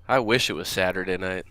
I wish it was Saturday night.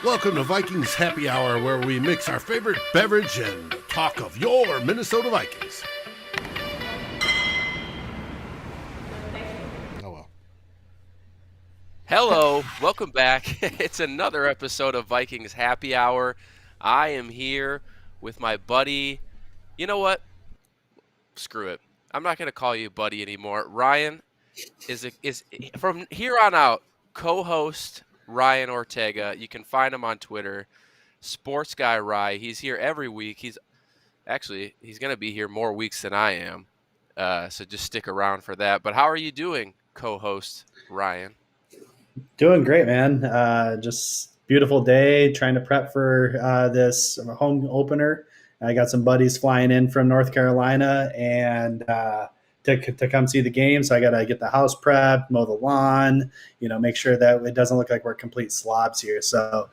Welcome to Vikings Happy Hour, where we mix our favorite beverage and talk of your Minnesota Vikings. Oh, well. Hello, welcome back. It's another episode of Vikings Happy Hour. I am here with my buddy. You know what? Screw it. I'm not going to call you buddy anymore. Ryan is from here on out co-host Ryan Ortega. You can find him on Twitter, Sports Guy Rye. He's here every week. He's going to be here more weeks than I am. So just stick around for that. But how are you doing, co-host Ryan? Doing great, man. Just beautiful day. Trying to prep for this home opener. I got some buddies flying in from North Carolina and to come see the game. So I got to get the house prepped, mow the lawn, make sure that it doesn't look like we're complete slobs here. So,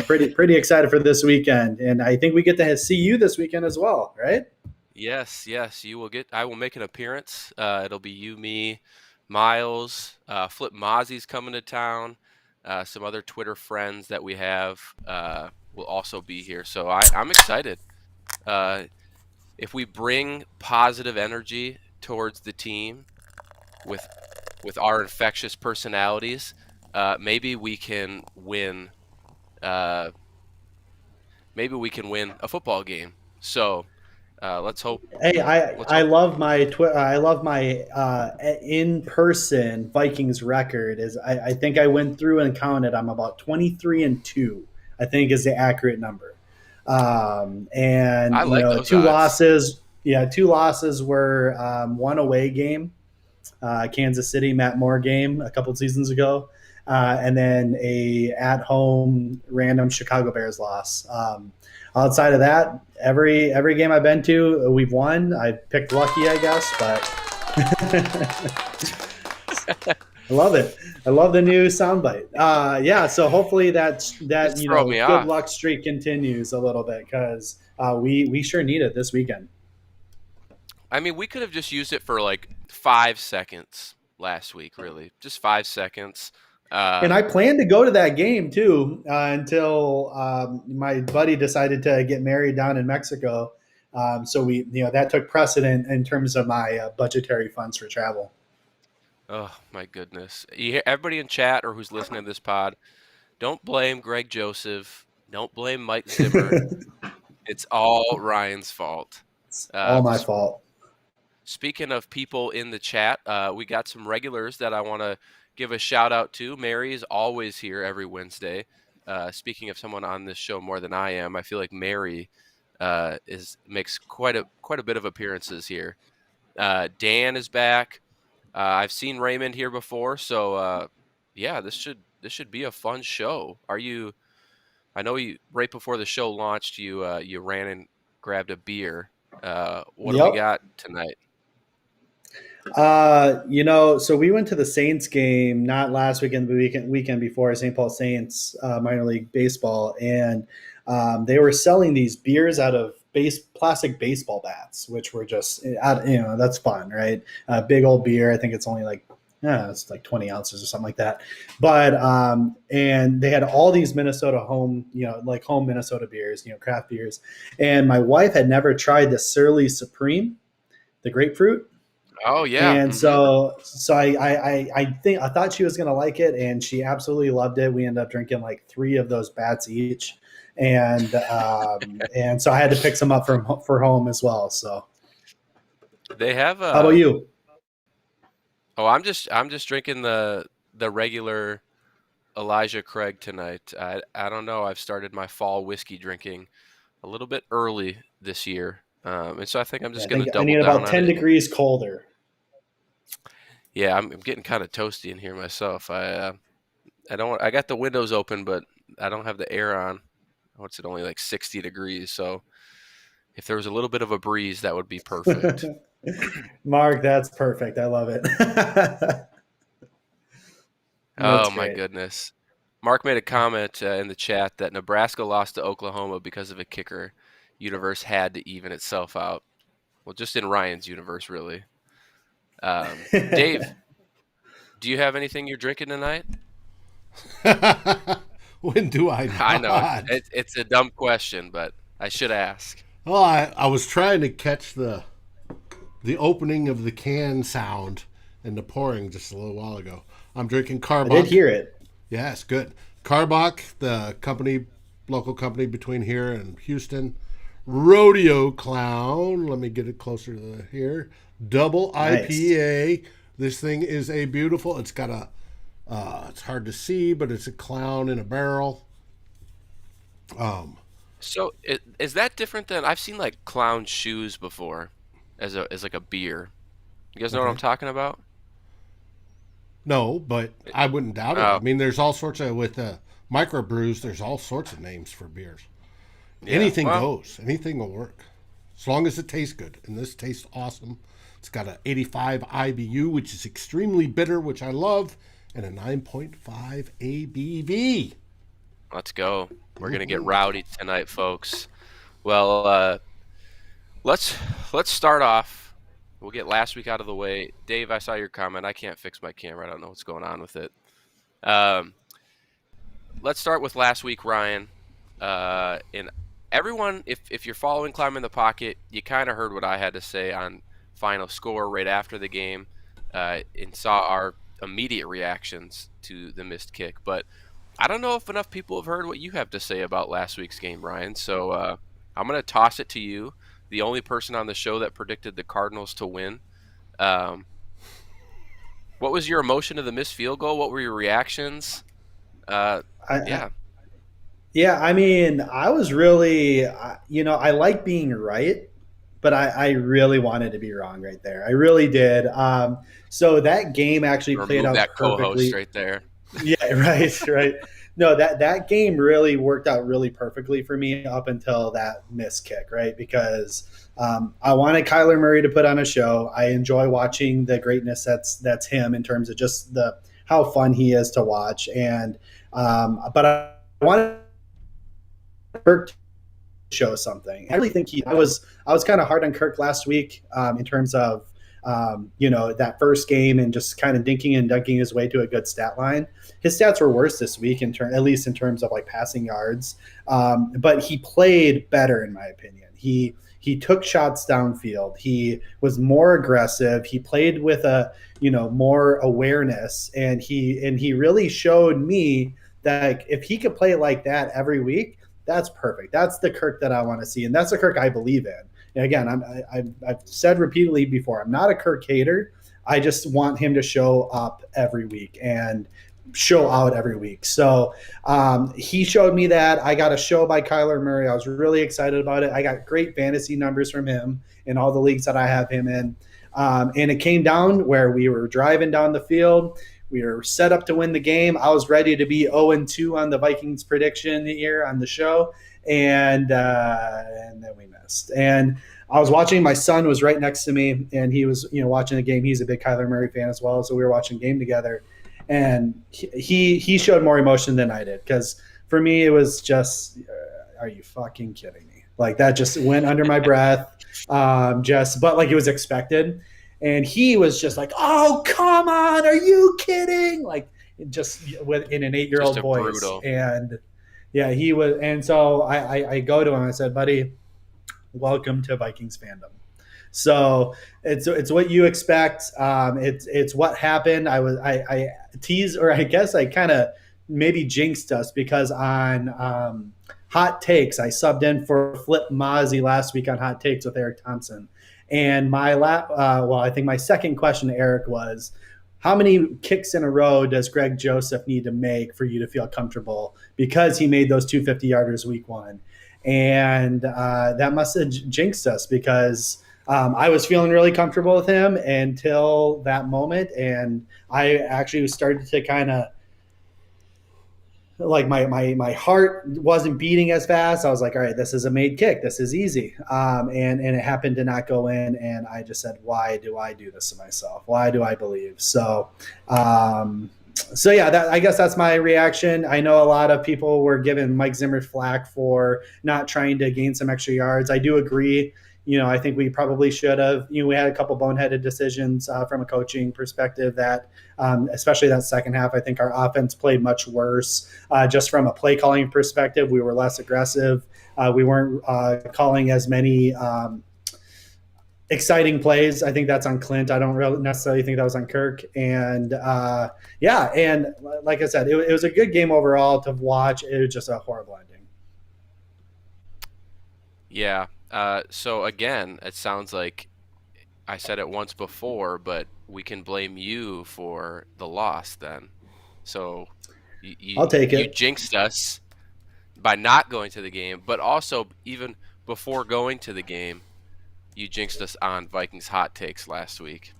pretty excited for this weekend. And I think we get to see you this weekend as well, right? Yes, you will I will make an appearance. It'll be you, me, Miles, Flip Mozzie's coming to town. Some other Twitter friends that we have will also be here. So I'm excited. If we bring positive energy towards the team with our infectious personalities, maybe we can win. Maybe we can win a football game. So let's hope. Hey, I love my in-person Vikings record. I think I went through and counted. I'm about 23-2. I think is the accurate number. And I like those two odds. losses. Yeah, two losses were one away game Kansas City Matt Moore game a couple of seasons ago, and then a at home random Chicago Bears loss. Outside of that, every game I've been to, we've won. I picked lucky, I guess, but I love it. I love the new soundbite. Yeah, so hopefully that Just throw me good off. luck streak continues a little bit because we sure need it this weekend. I mean, we could have just used it for like 5 seconds last week, really, just 5 seconds. And I planned to go to that game too until my buddy decided to get married down in Mexico. So that took precedent in terms of my budgetary funds for travel. Oh my goodness! Everybody in chat or who's listening to this pod, don't blame Greg Joseph. Don't blame Mike Zimmer. It's all Ryan's fault. It's all my S- fault. Speaking of people in the chat, we got some regulars that I want to give a shout out to. Mary is always here every Wednesday. Speaking of someone on this show more than I am, I feel like Mary makes quite a bit of appearances here. Dan is back. I've seen Raymond here before, so yeah, this should be a fun show. Are you? I know you right before the show launched, you ran and grabbed a beer. What do we Yep. got tonight? So we went to the Saints game not last weekend, the weekend before, St. Paul Saints minor league baseball, and they were selling these beers out of plastic baseball bats, which were just that's fun, right? Big old beer. I think it's only like it's like 20 ounces or something like that. But and they had all these Minnesota like home Minnesota beers, craft beers, and my wife had never tried the Surly Supreme, the grapefruit. Oh yeah. And so I thought she was gonna like it, and she absolutely loved it. We ended up drinking like 3 of those bats each, and so I had to pick some up for home as well. So They have how about you? Oh, I'm just drinking the regular Elijah Craig tonight. I don't know. I've started my fall whiskey drinking a little bit early this year, and so I think I'm Yeah, just I going to think I double need down about on 10 it. degrees colder. Yeah, I'm getting kind of toasty in here myself. I don't. I got the windows open, but I don't have the air on. What's it? Only like 60 degrees. So if there was a little bit of a breeze, that would be perfect. Mark, that's perfect. I love it. That's Oh my great. goodness. Mark made a comment in the chat that Nebraska lost to Oklahoma because of a kicker. Universe had to even itself out. Well, just in Ryan's universe, really. Dave, do you have anything you're drinking tonight? When do I I know not? it's a dumb question, but I should ask. Well, I was trying to catch the opening of the can sound and the pouring just a little while ago. I'm drinking I did Carbach. hear it. Yes, good. Carbach, the local company between here and Houston. Rodeo Clown. Let me get it closer to here. Double Nice. IPA. This thing is a beautiful. It's got a. It's hard to see, but it's a clown in a barrel. Um, So is that different than I've seen like clown shoes before, as like a beer? You guys know what I'm okay. talking about? No, but I wouldn't doubt it. I Oh, mean, there's all sorts of with microbrews. There's all sorts of names for beers. yeah. Anything Well, goes. Anything will work, as long as it tastes good. And this tastes awesome. It's got a 85 IBU, which is extremely bitter, which I love, and a 9.5 ABV. let's go. We're gonna get rowdy tonight, folks. Well, let's let's start off. We'll get last week out of the way. Dave, I saw your comment. I can't fix my camera. I don't know what's going on with it. Um, let's start with last week, Ryan. And everyone, if you're following Climb in the Pocket, you kind of heard what I had to say on final score right after the game, and saw our immediate reactions to the missed kick. But I don't know if enough people have heard what you have to say about last week's game, Ryan. So I'm going to toss it to you, the only person on the show that predicted the Cardinals to win. Um, what was your emotion to the missed field goal? What were your reactions? Uh, I, yeah. Yeah, I mean, I was really, I like being right, but I really wanted to be wrong right there. I really did. So that game actually played Remove out that co-host perfectly. right there. Yeah, right, right. No, that game really worked out really perfectly for me up until that missed kick, right? Because I wanted Kyler Murray to put on a show. I enjoy watching the greatness that's him in terms of just the how fun he is to watch, and but I wanted Kirk to show something. I really think I was kind of hard on Kirk last week in terms of that first game and just kind of dinking and dunking his way to a good stat line. His stats were worse this week, at least in terms of like passing yards. But he played better, in my opinion. He took shots downfield. He was more aggressive. He played with a more awareness, and he really showed me that if he could play like that every week, that's perfect. That's the Kirk that I want to see, and that's the Kirk I believe in. And again, I've said repeatedly before, I'm not a Kirk hater. I just want him to show up every week and show out every week. So he showed me that. I got a show by Kyler Murray. I was really excited about it. I got great fantasy numbers from him in all the leagues that I have him in. And it came down where we were driving down the field. We were set up to win the game. I was ready to be 0-2 on the Vikings prediction here on the show, and then we missed. And I was watching. My son was right next to me, and he was watching the game. He's a big Kyler Murray fan as well, so we were watching the game together. And he showed more emotion than I did, because for me it was just, are you fucking kidding me? Like, that just went under my breath, but like it was expected. And he was just like, "Oh, come on, are you kidding?" Like, just in an 8-year-old voice. Brutal. And yeah, he was. And so I go to him. I said, "Buddy, welcome to Vikings fandom." So it's what you expect. It's what happened. I teased, or I guess I kind of maybe jinxed us, because on Hot Takes, I subbed in for Flip Mozzie last week on Hot Takes with Eric Thompson. And I think my second question to Eric was, how many kicks in a row does Greg Joseph need to make for you to feel comfortable? Because he made those 250-yarders week one. And that must have jinxed us, because I was feeling really comfortable with him until that moment. And I actually started to kind of, like, my heart wasn't beating as fast. I was like, all right, this is a made kick. This is easy. And it happened to not go in. And I just said, why do I do this to myself? Why do I believe? So yeah, I guess that's my reaction. I know a lot of people were giving Mike Zimmer flack for not trying to gain some extra yards. I do agree. I think we probably should have. We had a couple boneheaded decisions from a coaching perspective that, especially that second half, I think our offense played much worse. Just from a play calling perspective, we were less aggressive. We weren't calling as many exciting plays. I think that's on Clint. I don't really necessarily think that was on Kirk. And and like I said, it was a good game overall to watch. It was just a horrible ending. Yeah. So again, it sounds like I said it once before, but we can blame you for the loss then. So I'll take you it. jinxed us by not going to the game, but also even before going to the game, you jinxed us on Vikings Hot Takes last week.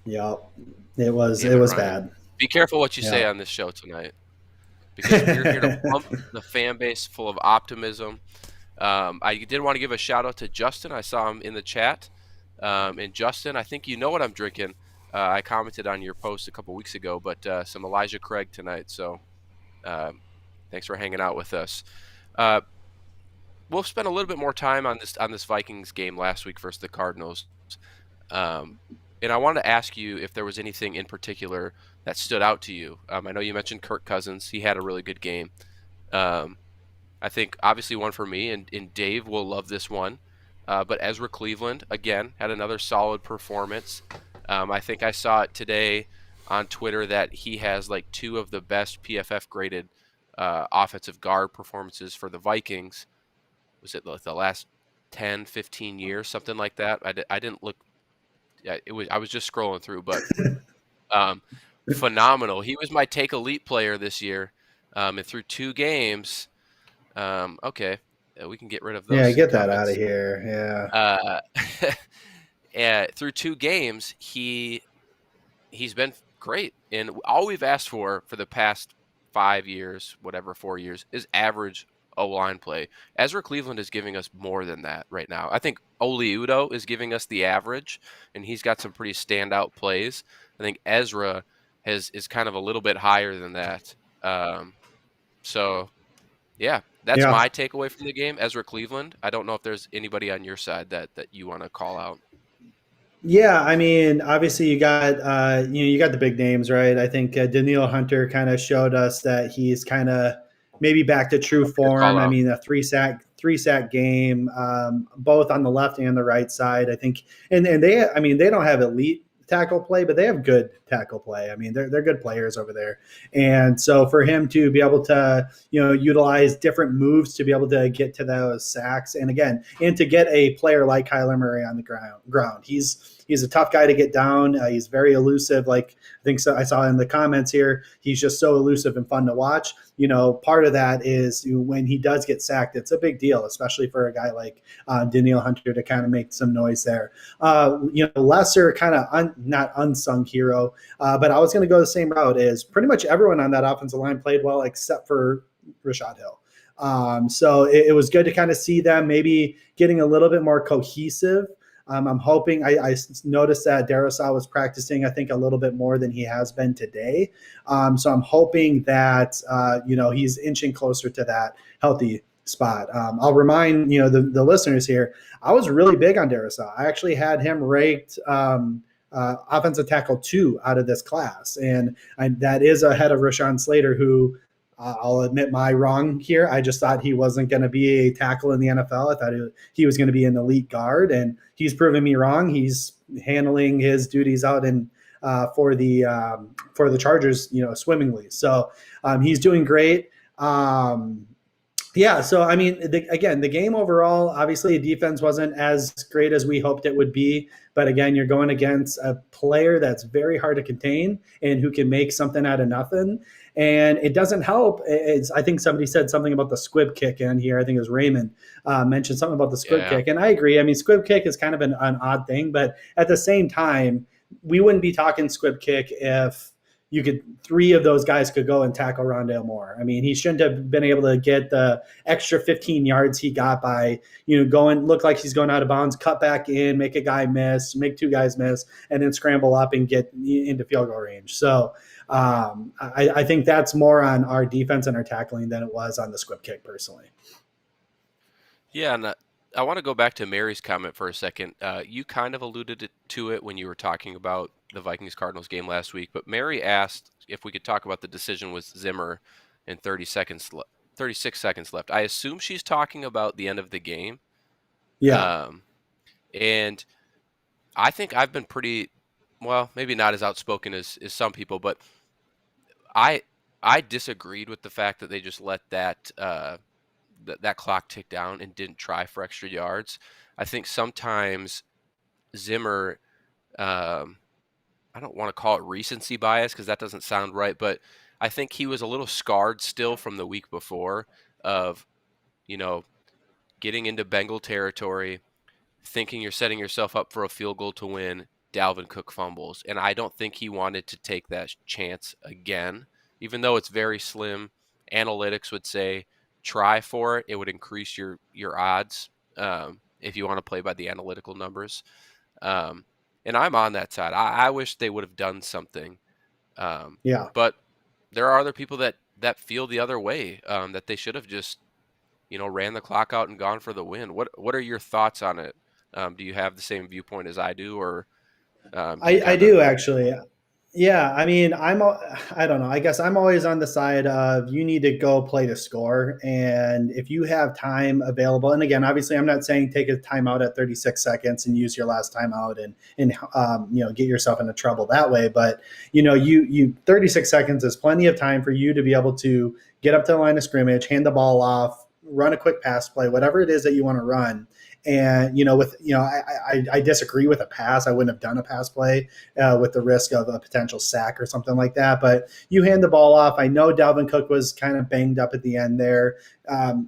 Yeah, it was Ryan, bad. Be careful what you say on this show tonight, because we're here to pump the fan base full of optimism. I did want to give a shout out to Justin. I saw him in the chat. And Justin, I think you know what I'm drinking. I commented on your post a couple weeks ago, but some Elijah Craig tonight. So thanks for hanging out with us. We'll spend a little bit more time on this Vikings game last week versus the Cardinals. And I wanted to ask you if there was anything in particular that stood out to you. I know you mentioned Kirk Cousins. He had a really good game. I think obviously one for me, and Dave will love this one. But Ezra Cleveland, again, had another solid performance. I think I saw it today on Twitter that he has like 2 of the best PFF graded offensive guard performances for the Vikings. Was it like the last 10, 15 years, something like that? I didn't look. I was just scrolling through, but phenomenal. He was my take elite player this year, and through 2 games. Okay, we can get rid of those. Yeah, get that out of here. Yeah. Through 2 games, he he's been great. And all we've asked for the past 5 years, whatever, 4 years, is average O line play. Ezra Cleveland is giving us more than that right now. I think Oli Udoh is giving us the average, and he's got some pretty standout plays. I think Ezra is kind of a little bit higher than that. Um, so yeah, that's Yeah. my takeaway from the game. Ezra Cleveland. I don't know if there's anybody on your side that you want to call out. Yeah, I mean, obviously you got the big names, right? I think Daniil Hunter kind of showed us that he's kind of maybe back to true Good call form. I out. mean, a three sack game, both on the left and the right side. I think, and they, I mean, they don't have elite tackle play, but they have good tackle play. I mean, they're good players over there, and so for him to be able to utilize different moves to be able to get to those sacks, and again, and to get a player like Kyler Murray on the ground, he's a tough guy to get down. He's very elusive. Like I think so, I saw in the comments here, he's just so elusive and fun to watch. Part of that is when he does get sacked, it's a big deal, especially for a guy like Daniil Hunter to kind of make some noise there. Lesser kind of not unsung hero, but I was going to go the same route. Is pretty much everyone on that offensive line played well except for Rashad Hill. So it was good to kind of see them maybe getting a little bit more cohesive. I'm hoping I noticed that Darrisaw was practicing, I think, a little bit more than he has been today. So I'm hoping that, he's inching closer to that healthy spot. I'll remind, the listeners here, I was really big on Darrisaw. I actually had him ranked offensive tackle 2 out of this class. And that is ahead of Rashawn Slater, who I'll admit my wrong here. I just thought he wasn't going to be a tackle in the NFL. I thought he was going to be an elite guard, and he's proven me wrong. He's handling his duties out in for the Chargers, swimmingly. So he's doing great. Yeah, so I mean, the game overall, obviously, the defense wasn't as great as we hoped it would be. But again, you're going against a player that's very hard to contain and who can make something out of nothing. And it doesn't help. I think somebody said something about the squib kick in here. I think it was Raymond mentioned something about the squib Yeah. kick. And I agree. I mean, squib kick is kind of an odd thing. But at the same time, we wouldn't be talking squib kick if three of those guys could go and tackle Rondale Moore. I mean, he shouldn't have been able to get the extra 15 yards he got by, look like he's going out of bounds, cut back in, make a guy miss, make 2 guys miss, and then scramble up and get into field goal range. So I think that's more on our defense and our tackling than it was on the squib kick personally. Yeah, and I want to go back to Mary's comment for a second. You kind of alluded to it when you were talking about the Vikings Cardinals game last week, but Mary asked if we could talk about the decision with Zimmer in 36 seconds left. I assume she's talking about the end of the game. Yeah. And I think I've been pretty, well, maybe not as outspoken as some people, but I disagreed with the fact that they just let that that clock tick down and didn't try for extra yards. I think sometimes Zimmer, I don't want to call it recency bias because that doesn't sound right, but I think he was a little scarred still from the week before of, getting into Bengal territory, thinking you're setting yourself up for a field goal to win. Dalvin Cook fumbles, and I don't think he wanted to take that chance again, even though it's very slim. Analytics would say try for it. It would increase your odds if you want to play by the analytical numbers. And I'm on that side. I wish they would have done something. Yeah. But there are other people that feel the other way, that they should have just, ran the clock out and gone for the win. What are your thoughts on it? Do you have the same viewpoint as I do, or do you I kind of? do actually. Yeah, I mean, I don't know. I guess I'm always on the side of you need to go play to score. And if you have time available, and again, obviously, I'm not saying take a timeout at 36 seconds and use your last timeout and get yourself into trouble that way. But, you 36 seconds is plenty of time for you to be able to get up to the line of scrimmage, hand the ball off, run a quick pass play, whatever it is that you want to run. And, I disagree with a pass. I wouldn't have done a pass play with the risk of a potential sack or something like that. But you hand the ball off. I know Dalvin Cook was kind of banged up at the end there.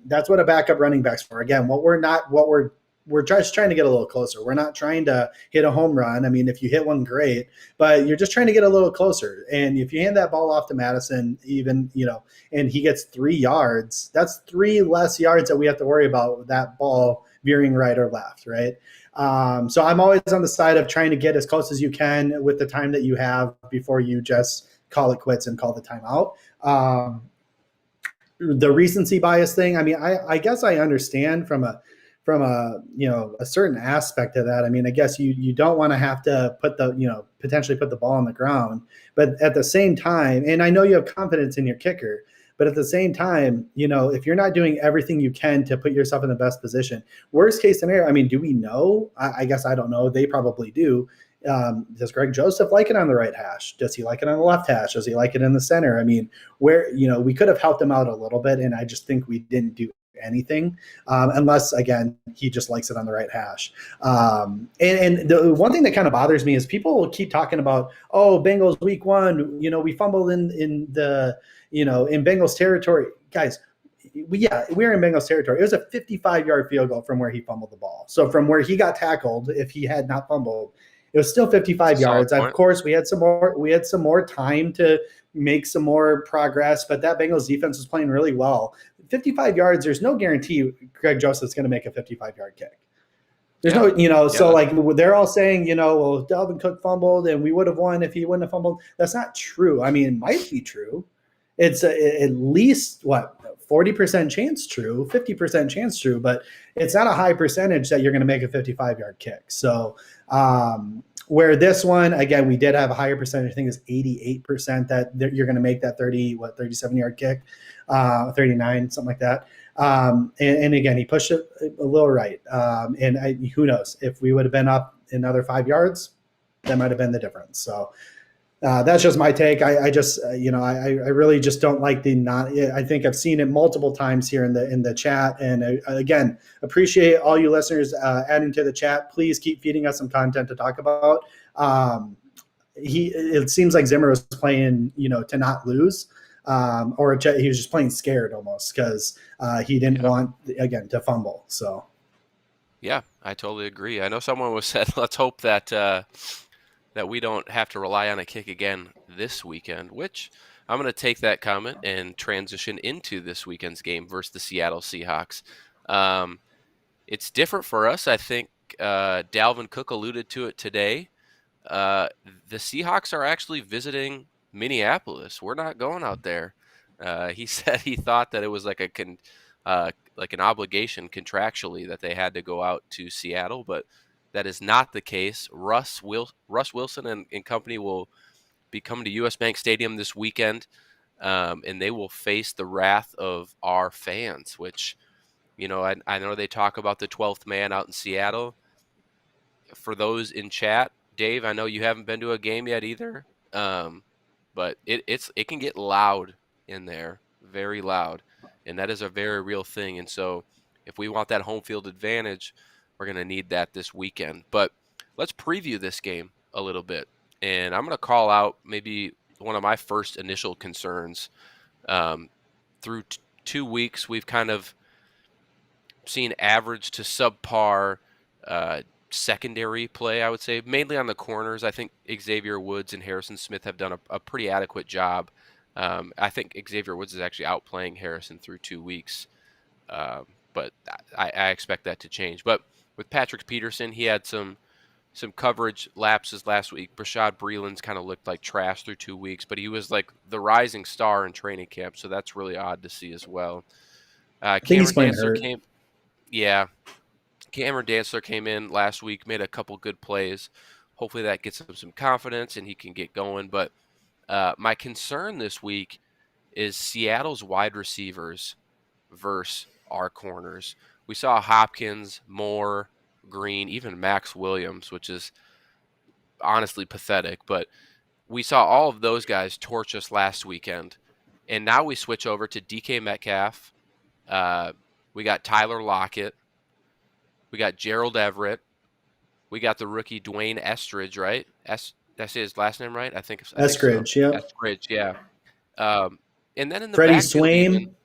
That's what a backup running back's for. Again, what we're we're just trying to get a little closer. We're not trying to hit a home run. I mean, if you hit one, great, but you're just trying to get a little closer. And if you hand that ball off to Madison, even, and he gets 3 yards, that's 3 less yards that we have to worry about with that ball veering right or left, right? So I'm always on the side of trying to get as close as you can with the time that you have before you just call it quits and call the timeout. The recency bias thing, I mean, I guess I understand from a a certain aspect of that. I mean, I guess you don't want to have to put the potentially put the ball on the ground, but at the same time, and I know you have confidence in your kicker, but at the same time, if you're not doing everything you can to put yourself in the best position, worst case scenario, I mean, do we know? I guess I don't know. They probably do. Does Greg Joseph like it on the right hash? Does he like it on the left hash? Does he like it in the center? I mean, we could have helped him out a little bit, and I just think we didn't do anything, unless, again, he just likes it on the right hash. And the one thing that kind of bothers me is people keep talking about, oh, Bengals week 1, we fumbled in the, in Bengals territory. Guys, we're in Bengals territory. It was a 55-yard field goal from where he fumbled the ball. So from where he got tackled, if he had not fumbled, it was still 55 yards. Of course, we had some more time to make some more progress, but that Bengals defense was playing really well. 55 yards, there's no guarantee Greg Joseph's going to make a 55-yard kick. There's so like they're all saying, well, Dalvin Cook fumbled and we would have won if he wouldn't have fumbled. That's not true. I mean, it might be true. It's at least 40% chance true, 50% chance true, but it's not a high percentage that you're going to make a 55-yard kick. So where this one, again, we did have a higher percentage. I think it's 88% that you're going to make that 37-yard kick, 39, something like that. And again, he pushed it a little right. Who knows if we would have been up another 5 yards, that might have been the difference. So that's just my take. I really just don't like I think I've seen it multiple times here in the chat. And again, appreciate all you listeners adding to the chat. Please keep feeding us some content to talk about. It seems like Zimmer was playing, to not lose, or he was just playing scared almost because he didn't want, again, to fumble. So. Yeah, I totally agree. I know someone was said, let's hope that we don't have to rely on a kick again this weekend, which I'm going to take that comment and transition into this weekend's game versus the Seattle Seahawks. It's different for us. I think Dalvin Cook alluded to it today. The Seahawks are actually visiting Minneapolis. We're not going out there. He said he thought that it was like an obligation contractually that they had to go out to Seattle, but that is not the case. Russ Wilson and company will be coming to US Bank Stadium this weekend, and they will face the wrath of our fans, which, I know they talk about the 12th man out in Seattle. For those in chat, Dave, I know you haven't been to a game yet either, but it can get loud in there, very loud, and that is a very real thing. And so if we want that home field advantage, we're going to need that this weekend. But let's preview this game a little bit. And I'm going to call out maybe one of my first initial concerns. Through 2 weeks, we've kind of seen average to subpar secondary play, I would say, mainly on the corners. I think Xavier Woods and Harrison Smith have done a pretty adequate job. I think Xavier Woods is actually outplaying Harrison through 2 weeks. But I expect that to change. But with Patrick Peterson, he had some coverage lapses last week. Brashad Breeland's kind of looked like trash through 2 weeks, but he was like the rising star in training camp, so that's really odd to see as well. I think he's playing hurt. Cameron Dantzler came in last week, made a couple good plays. Hopefully that gets him some confidence and he can get going. But my concern this week is Seattle's wide receivers versus our corners. We saw Hopkins, Moore, Green, even Max Williams, which is honestly pathetic. But we saw all of those guys torch us last weekend. And now we switch over to DK Metcalf. We got Tyler Lockett. We got Gerald Everett. We got the rookie Dwayne Estridge, right? Did I say his last name right? I think Eskridge, so. yeah. Eskridge, yeah. And then in the Freddie backfield, Swain.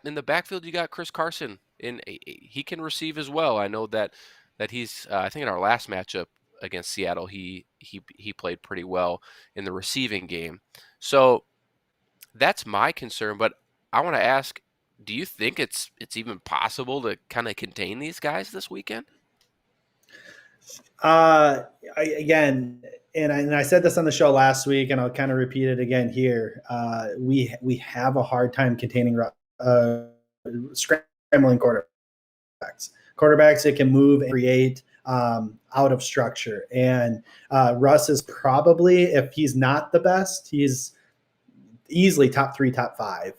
in the backfield, you got Chris Carson and he can receive as well. I know that he's. I think in our last matchup against Seattle, he played pretty well in the receiving game. So that's my concern. But I want to ask, do you think it's even possible to kind of contain these guys this weekend? Uh, Again, and I said this on the show last week, and I'll kind of repeat it again here. We have a hard time containing scrambling quarterbacks that can move and create out of structure. And Russ is probably, if he's not the best, he's easily top three, top five,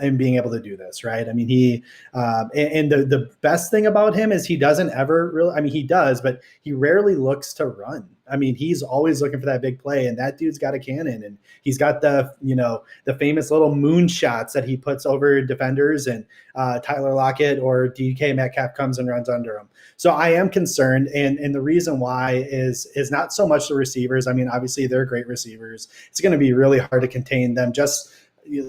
in being able to do this, right? I mean, and the best thing about him is he doesn't ever really, I mean, he does, but he rarely looks to run. I mean, he's always looking for that big play, and that dude's got a cannon, and he's got the famous little moon shots that he puts over defenders, and Tyler Lockett or DK Metcalf comes and runs under him. So I am concerned, and the reason why is not so much the receivers. I mean, obviously they're great receivers. It's going to be really hard to contain them. Just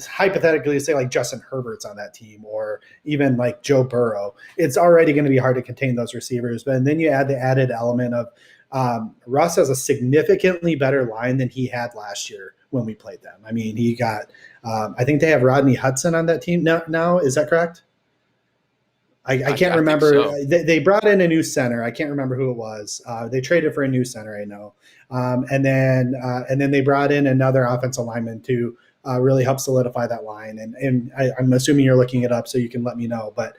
hypothetically, say like Justin Herbert's on that team, or even like Joe Burrow, it's already going to be hard to contain those receivers. But then you add the added element of Russ has a significantly better line than he had last year when we played them. I mean, he got, I think they have Rodney Hudson on that team now. Is that correct? I can't remember. So. They brought in a new center. I can't remember who it was. They traded for a new center, I know, and then they brought in another offensive lineman to really help solidify that line. And I'm assuming you're looking it up, so you can let me know. But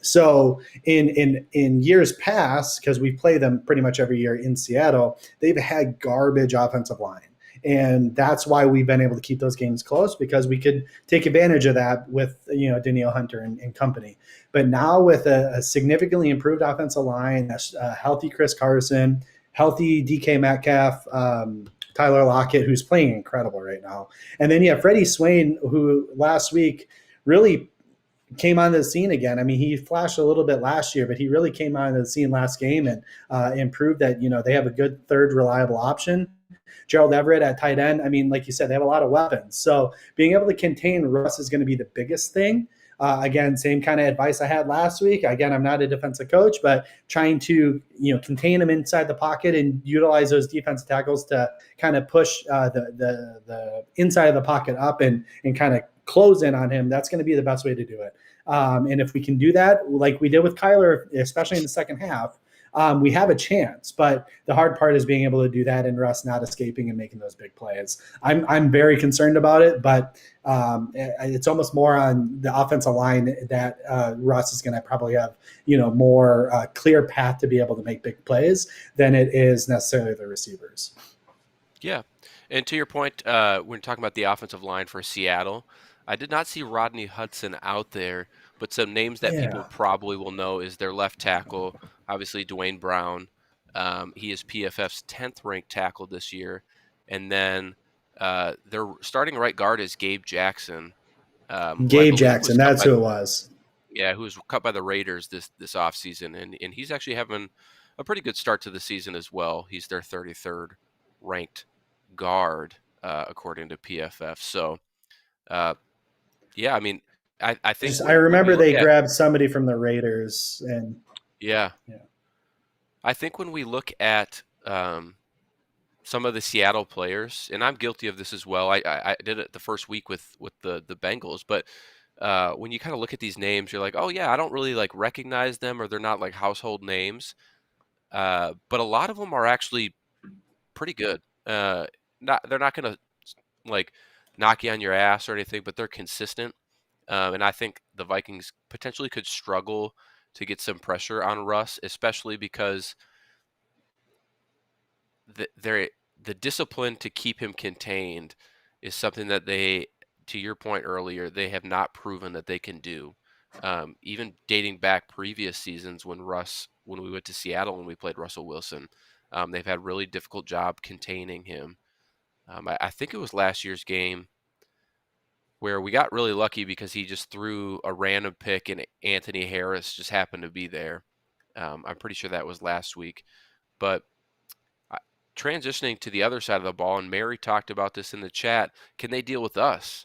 so in years past, because we play them pretty much every year in Seattle, they've had garbage offensive line. And that's why we've been able to keep those games close, because we could take advantage of that with, Danielle Hunter and company. But now with a significantly improved offensive line, a healthy Chris Carson, healthy DK Metcalf, Tyler Lockett, who's playing incredible right now. And then you have Freddie Swain, who last week really came onto the scene again. I mean, he flashed a little bit last year, but he really came onto the scene last game and improved that, they have a good third reliable option. Gerald Everett at tight end. I mean, like you said, they have a lot of weapons. So being able to contain Russ is going to be the biggest thing. Again, same kind of advice I had last week. Again, I'm not a defensive coach, but trying to contain him inside the pocket and utilize those defensive tackles to kind of push the inside of the pocket up and kind of close in on him. That's going to be the best way to do it. And if we can do that, like we did with Kyler, especially in the second half, we have a chance. But the hard part is being able to do that and Russ not escaping and making those big plays. I'm very concerned about it, but it's almost more on the offensive line that Russ is going to probably have, more clear path to be able to make big plays than it is necessarily the receivers. Yeah. And to your point, when talking about the offensive line for Seattle, I did not see Rodney Hudson out there, but some names that people Yeah. probably will know is their left tackle, obviously Dwayne Brown. He is PFF's 10th ranked tackle this year. And then their starting right guard is Gabe Jackson, who I Gabe believe was Jackson, cut that's by who it was. who was cut by the Raiders this offseason. And he's actually having a pretty good start to the season as well. He's their 33rd ranked guard, according to PFF. So, yeah, I mean, I think I when we remember look they at grabbed somebody from the Raiders, and yeah, yeah. I think when we look at some of the Seattle players, and I'm guilty of this as well. I did it the first week with the Bengals, but when you kind of look at these names, you're like, oh yeah, I don't really like recognize them, or they're not like household names. But a lot of them are actually pretty good. They're not gonna like knock you on your ass or anything, but they're consistent. And I think the Vikings potentially could struggle to get some pressure on Russ, especially because the discipline to keep him contained is something that they, to your point earlier, they have not proven that they can do. Even dating back previous seasons when we went to Seattle and we played Russell Wilson, they've had really difficult job containing him. I think it was last year's game where we got really lucky because he just threw a random pick and Anthony Harris just happened to be there. I'm pretty sure that was last week. But transitioning to the other side of the ball, and Mary talked about this in the chat, can they deal with us?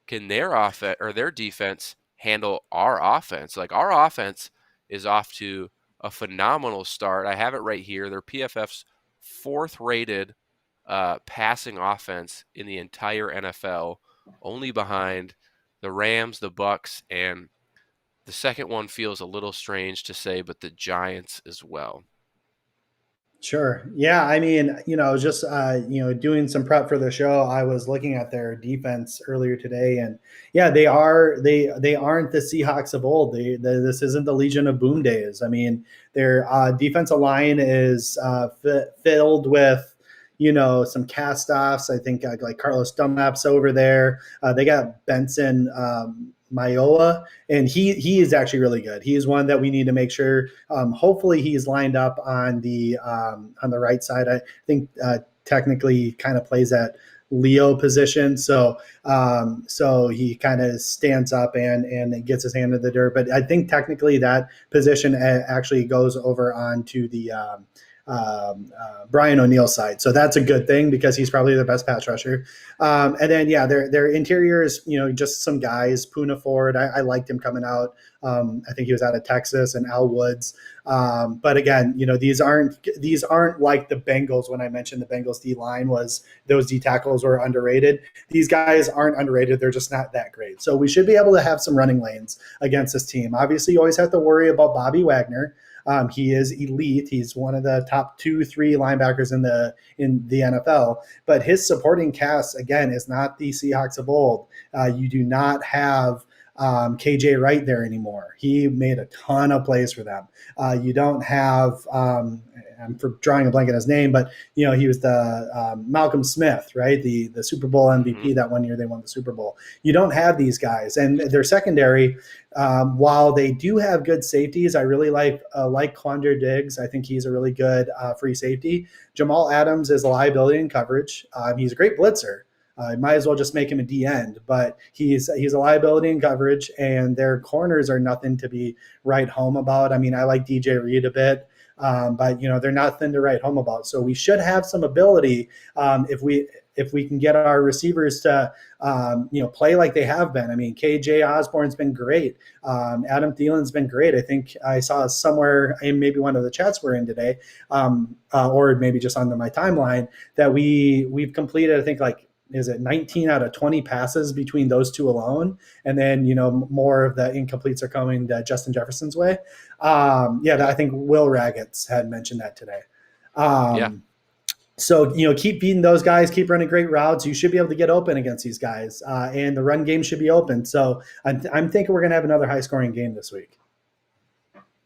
Can their offense or their defense handle our offense. Like, our offense is off to a phenomenal start. I have it right here. They're PFF's fourth rated passing offense in the entire NFL, only behind the Rams, the Bucks, and the second one feels a little strange to say, but the Giants as well. Sure. Yeah. I mean, I was just, doing some prep for the show. I was looking at their defense earlier today, and yeah, they aren't the Seahawks of old. This isn't the Legion of Boom days. I mean, their defensive line is filled with, some cast offs. I think like Carlos Dunlap's over there. They got Benson, Mayoa, and he is actually really good. He is one that we need to make sure. Hopefully, he's lined up on the right side. I think technically kind of plays that Leo position, so he kind of stands up and gets his hand in the dirt. But I think technically that position actually goes over onto the Brian O'Neill's side. So that's a good thing because he's probably the best pass rusher. And then, yeah, their interior is, just some guys. Puna Ford, I liked him coming out. I think he was out of Texas, and Al Woods. But again, these aren't like the Bengals. When I mentioned the Bengals D line was those D tackles were underrated. These guys aren't underrated. They're just not that great. So we should be able to have some running lanes against this team. Obviously, you always have to worry about Bobby Wagner. He is elite. He's one of the top 2-3 linebackers in the NFL. But his supporting cast again is not the Seahawks of old. You do not have KJ Wright there anymore. He made a ton of plays for them. You don't have I'm for drawing a blank on his name, but he was the Malcolm Smith, right? The Super Bowl MVP that one year they won the Super Bowl. You don't have these guys, and their secondary. While they do have good safeties, I really like Quandre Diggs. I think he's a really good free safety. Jamal Adams is a liability in coverage. He's a great blitzer. Might as well just make him a D end, but he's a liability in coverage, and their corners are nothing to be write home about. I mean, I like DJ Reed a bit, but they're nothing to write home about. So we should have some ability if we can get our receivers to play like they have been. I mean, KJ Osborne's been great. Adam Thielen's been great. I think I saw somewhere in maybe one of the chats we're in today, or maybe just on my timeline, that we've completed, I think, like, is it 19 out of 20 passes between those two alone? And then, more of the incompletes are coming Justin Jefferson's way. I think Will Raggets had mentioned that today. Yeah. So, keep beating those guys, keep running great routes. You should be able to get open against these guys, and the run game should be open. So I'm thinking we're going to have another high-scoring game this week.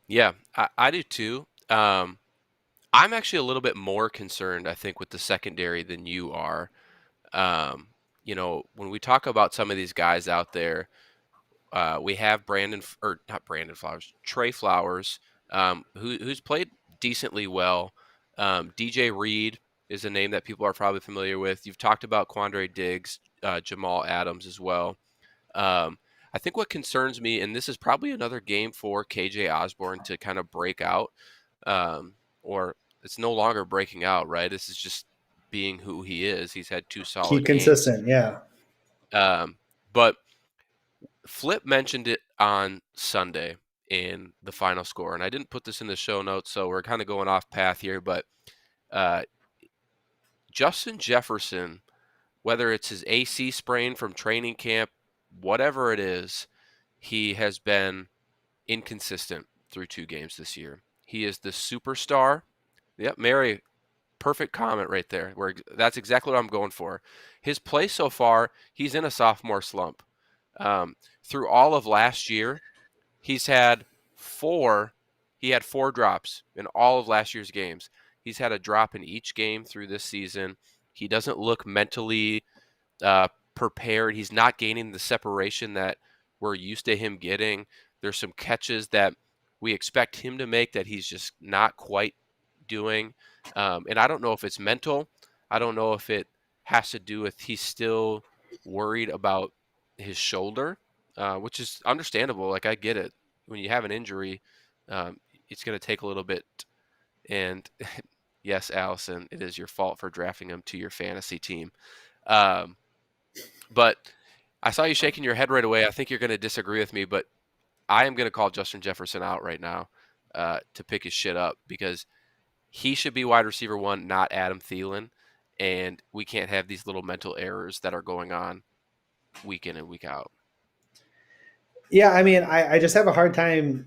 Yeah, I do too. I'm actually a little bit more concerned, I think, with the secondary than you are. When we talk about some of these guys out there, we have Trey Flowers, who's played decently well. DJ Reed is a name that people are probably familiar with. You've talked about Quandre Diggs, Jamal Adams as well. I think what concerns me, and this is probably another game for KJ Osborne to kind of break out, or it's no longer breaking out, right? This is just being who he is. He's had two solid Keep games. consistent, yeah. But Flip mentioned it on Sunday in the final score, and I didn't put this in the show notes, so we're kind of going off path here, but Justin Jefferson, whether it's his AC sprain from training camp, whatever it is, he has been inconsistent through 2 games this year. He is the superstar. Yep, Mary, perfect comment right there. That's exactly what I'm going for. His play so far, he's in a sophomore slump. Through all of last year, he had 4 drops in all of last year's games. He's had a drop in each game through this season. He doesn't look mentally prepared. He's not gaining the separation that we're used to him getting. There's some catches that we expect him to make that he's just not quite doing. And I don't know if it's mental. I don't know if it has to do with he's still worried about his shoulder, which is understandable. Like, I get it. When you have an injury, it's going to take a little bit. And yes, Allison, it is your fault for drafting him to your fantasy team. But I saw you shaking your head right away. I think you're going to disagree with me, but I am going to call Justin Jefferson out right now to pick his shit up because he should be wide receiver one, not Adam Thielen. And we can't have these little mental errors that are going on week in and week out. Yeah, I mean, I just have a hard time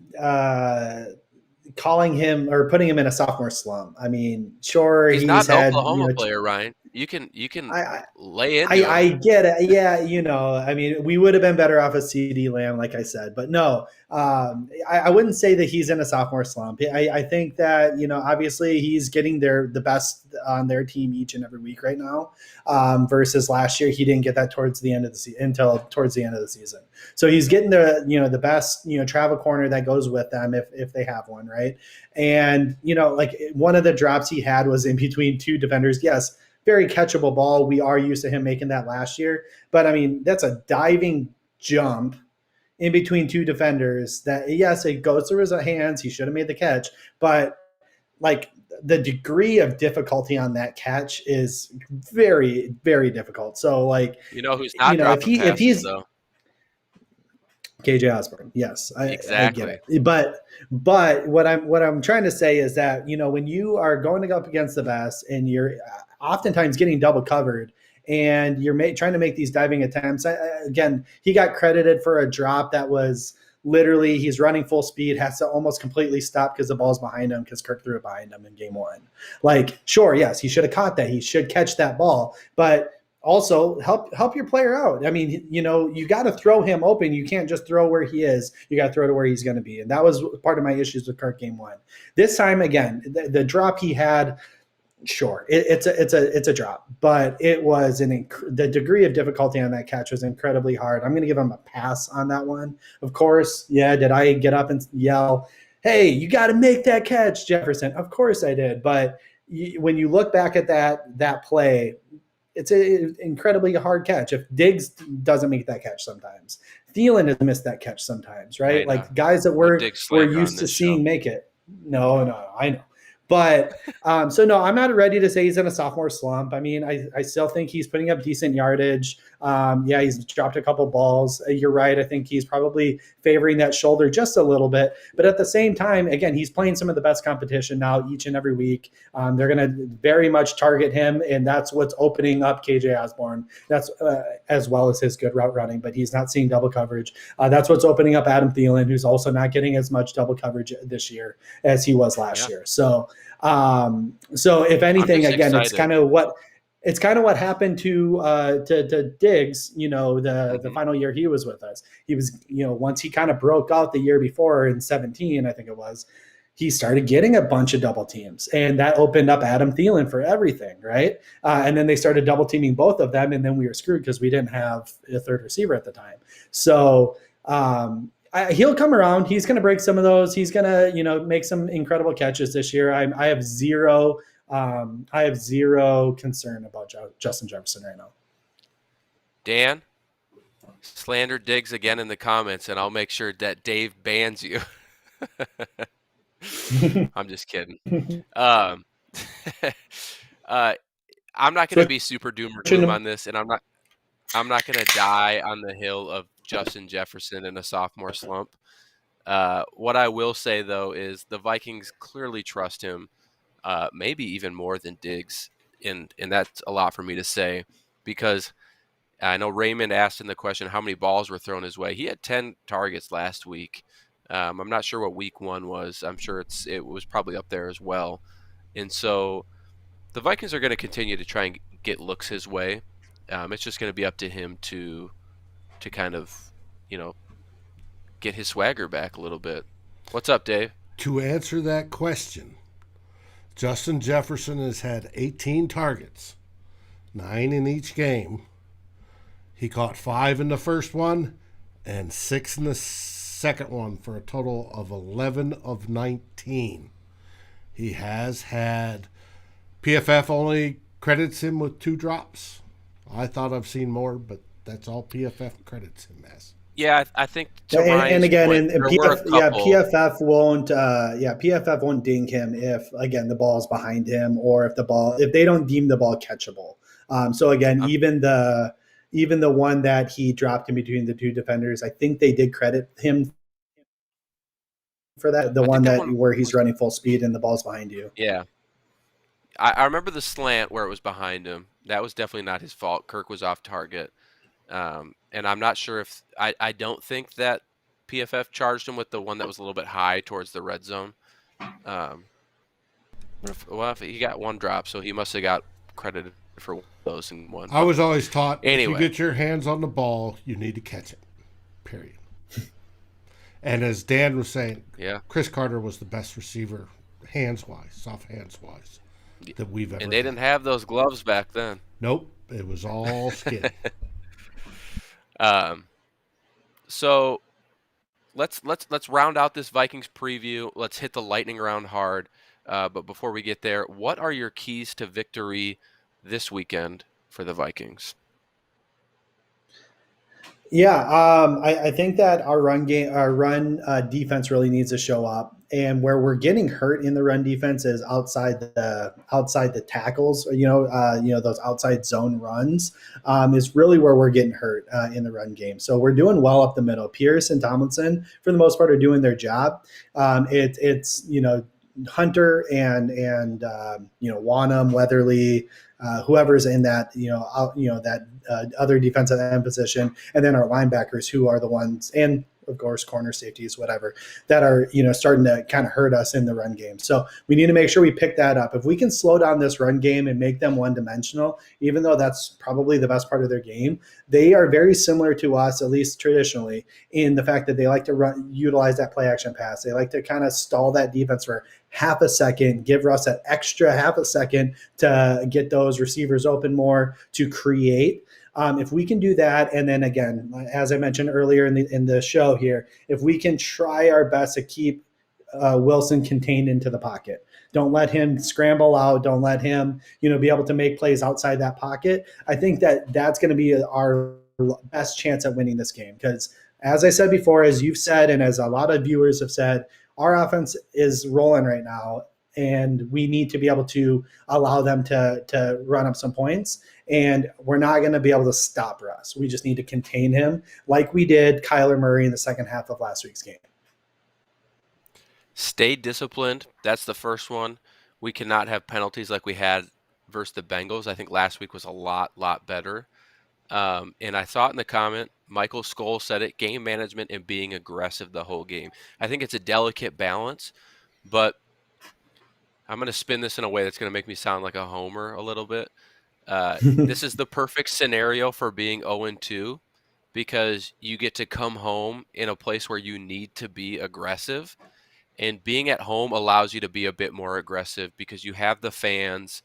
calling him or putting him in a sophomore slump. I mean, sure, He's not he's an had, Oklahoma player, Ryan. You can I, lay into I him. get it. Yeah, I mean, we would have been better off with CD Lamb, like I said, but no, I wouldn't say that he's in a sophomore slump. I think that obviously he's getting the best on their team each and every week right now. Versus last year, he didn't get that towards the end of the season until towards the end of the season. So he's getting the best travel corner that goes with them if they have one, right? And like one of the drops he had was in between two defenders. Yes, very catchable ball. We are used to him making that last year. But I mean, that's a diving jump in between two defenders that, yes, it goes through his hands. He should have made the catch. But like the degree of difficulty on that catch is very, very difficult. So like, You know who's not if dropping if passes, he's though? KJ Osborne, yes, I get Exactly. it. But what I'm trying to say is that when you are going up against the best and you're oftentimes getting double covered and you're trying to make these diving attempts, again, he got credited for a drop that was literally he's running full speed, has to almost completely stop because the ball's behind him because Kirk threw it behind him in game one. Like, sure, yes, he should have caught that. He should catch that ball, but also help your player out. I mean, you got to throw him open. You can't just throw where he is. You got to throw to where he's going to be. And that was part of my issues with Kirk game one. This time, again, the drop he had, sure, it's a drop, but it was the degree of difficulty on that catch was incredibly hard. I'm going to give him a pass on that one. Of course, yeah. Did I get up and yell, "Hey, you got to make that catch, Jefferson"? Of course I did. But when you look back at that play, it's an incredibly hard catch. If Diggs doesn't make that catch sometimes, Thielen has missed that catch sometimes, right? Like guys that we're used to seeing make it. No, I know. But so no, I'm not ready to say he's in a sophomore slump. I mean, I still think he's putting up decent yardage. Yeah, he's dropped a couple balls. You're right. I think he's probably favoring that shoulder just a little bit. But at the same time, again, he's playing some of the best competition now each and every week. They're going to very much target him, and that's what's opening up KJ Osborne. That's as well as his good route running, but he's not seeing double coverage. That's what's opening up Adam Thielen, who's also not getting as much double coverage this year as he was last year. So if anything, again, excited. it's kind of what happened to Diggs, the final year he was with us. He was, once he kind of broke out the year before in 2017, I think it was, he started getting a bunch of double teams, and that opened up Adam Thielen for everything, right? And then they started double teaming both of them, and then we were screwed because we didn't have a third receiver at the time. So he'll come around. He's going to break some of those. He's going to, make some incredible catches this year. I have zero concern about Justin Jefferson right now. Dan, slander Diggs again in the comments, and I'll make sure that Dave bans you. I'm just kidding. I'm not going to be super doom or gloom on this, and I'm not going to die on the hill of Justin Jefferson in a sophomore slump. What I will say, though, is the Vikings clearly trust him, maybe even more than Diggs, and that's a lot for me to say because I know Raymond asked in the question how many balls were thrown his way. He had 10 targets last week. I'm not sure what week one was. I'm sure it was probably up there as well. And so the Vikings are going to continue to try and get looks his way. It's just going to be up to him to kind of, get his swagger back a little bit. What's up, Dave? To answer that question, Justin Jefferson has had 18 targets, 9 in each game. He caught 5 in the first one and 6 in the second one for a total of 11 of 19. He has had PFF only credits him with 2 drops. I thought I've seen more, but that's all PFF credits him as. Yeah, I think. PFF won't. PFF won't ding him if again the ball is behind him or if they don't deem the ball catchable. So again, even the even the one that he dropped in between the two defenders, I think they did credit him for that. The I think one that that one where he's was, running full speed and the ball's behind you. yeah. I remember the slant where it was behind him. That was definitely not his fault. Kirk was off target. And I'm not sure if I don't think that PFF charged him with the one that was a little bit high towards the red zone. Um, if he got one drop, so he must have got credited for those in one. I But was always taught if you anyway, get your hands on the ball, you need to catch it. Period. And as Dan was saying, yeah. Chris Carter was the best receiver, hands wise, soft hands wise, that we've ever And they had. didn't have those gloves back then. Nope, it was all skin. So let's round out this Vikings preview. Let's hit the lightning round hard. But before we get there, what are your keys to victory this weekend for the Vikings? Yeah, I think that our run defense really needs to show up, and where we're getting hurt in the run defense is outside the tackles. Those outside zone runs is really where we're getting hurt in the run game. So we're doing well up the middle. Pierce and Tomlinson, for the most part, are doing their job. It's Hunter and Wanham, Weatherly, whoever's in that other defensive end position, and then our linebackers, who are the ones, and of course corner safeties, whatever, that are starting to kind of hurt us in the run game. So we need to make sure we pick that up. If we can slow down this run game and make them one dimensional, even though that's probably the best part of their game, they are very similar to us, at least traditionally, in the fact that they like to utilize that play action pass. They like to kind of stall that defense for half a second, give Russ that extra half a second to get those receivers open more, to create. If we can do that, and then again, as I mentioned earlier in the show here, if we can try our best to keep Wilson contained into the pocket, don't let him scramble out, don't let him be able to make plays outside that pocket, I think that's going to be our best chance at winning this game. Because as I said before, as you've said, and as a lot of viewers have said, our offense is rolling right now, and we need to be able to allow them to run up some points. And we're not going to be able to stop Russ. We just need to contain him like we did Kyler Murray in the second half of last week's game. Stay disciplined. That's the first one. We cannot have penalties like we had versus the Bengals. I think last week was a lot better. And I saw it in the comment, Michael Skoll said it, game management and being aggressive the whole game. I think it's a delicate balance, but I'm going to spin this in a way that's going to make me sound like a homer a little bit. This is the perfect scenario for being 0-2 because you get to come home in a place where you need to be aggressive. And being at home allows you to be a bit more aggressive because you have the fans,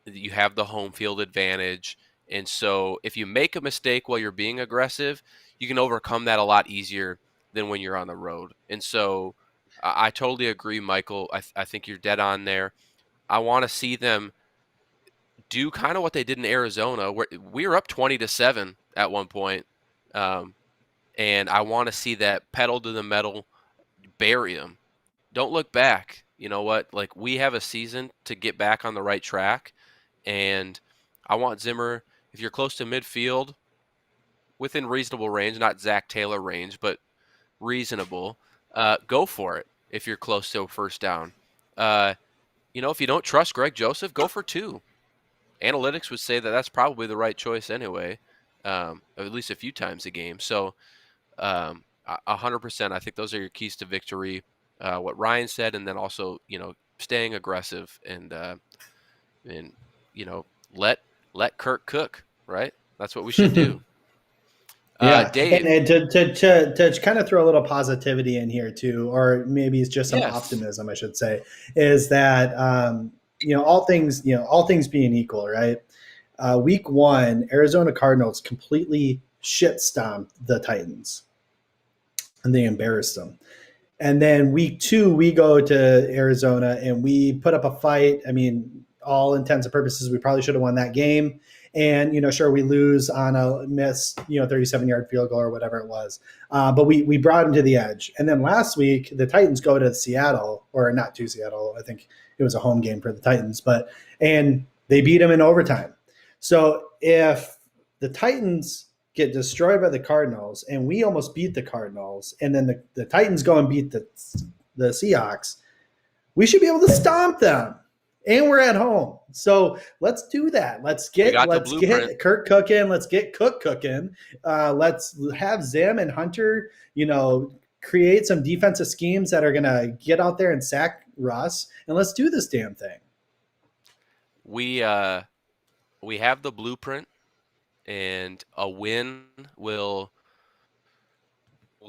you have the home field advantage. And so if you make a mistake while you're being aggressive, you can overcome that a lot easier than when you're on the road. And so I totally agree, Michael. I think you're dead on there. I want to see them do kind of what they did in Arizona, where we were up 20-7 at one point. And I want to see that pedal to the metal, bury them. Don't look back. You know what? Like, we have a season to get back on the right track. And I want Zimmer, if you're close to midfield, within reasonable range, not Zach Taylor range, but reasonable, go for it if you're close to a first down. If you don't trust Greg Joseph, go for 2. Analytics would say that that's probably the right choice anyway, at least a few times a game. So 100%, I think those are your keys to victory. What Ryan said, and then also, staying aggressive and let Kirk cook, right? That's what we should do. Yeah, Dave. and to kind of throw a little positivity in here too, or maybe it's just some Yes. optimism, I should say, is that all things being equal, right? Week 1, Arizona Cardinals completely shit stomped the Titans, and they embarrassed them. And then week 2, we go to Arizona and we put up a fight. I mean, all intents and purposes, we probably should have won that game. And, sure, we lose on a missed, 37-yard field goal or whatever it was. But we brought them to the edge. And then last week, the Titans go to Seattle, or not to Seattle. I think it was a home game for the Titans. And they beat them in overtime. So if the Titans get destroyed by the Cardinals, and we almost beat the Cardinals, and then the Titans go and beat the Seahawks, we should be able to stomp them. And we're at home. So let's do that. Let's get Kirk cooking. Let's get Cook cooking. Let's have Zim and Hunter, create some defensive schemes that are going to get out there and sack Russ. And let's do this damn thing. We have the blueprint, and a win will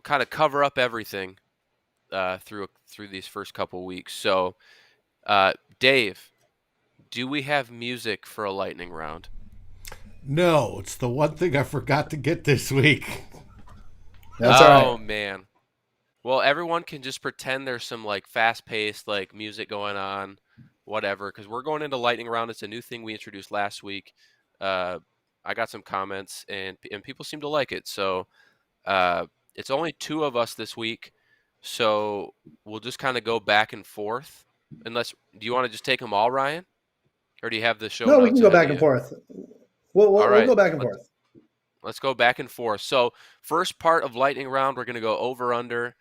kind of cover up everything through these first couple weeks. So, Dave, do we have music for a lightning round? No, it's the one thing I forgot to get this week. That's all right. Man. Well, everyone can just pretend there's some like fast-paced like music going on, whatever, because we're going into lightning round. It's a new thing we introduced last week. I got some comments and people seem to like it. So it's only 2 of us this week, so we'll just kind of go back and forth. Do you want to just take them all, Ryan? Or do you have the show notes? No, we can go back and forth. We'll go back and forth. Let's go back and forth. So first part of lightning round, we're going to go over under.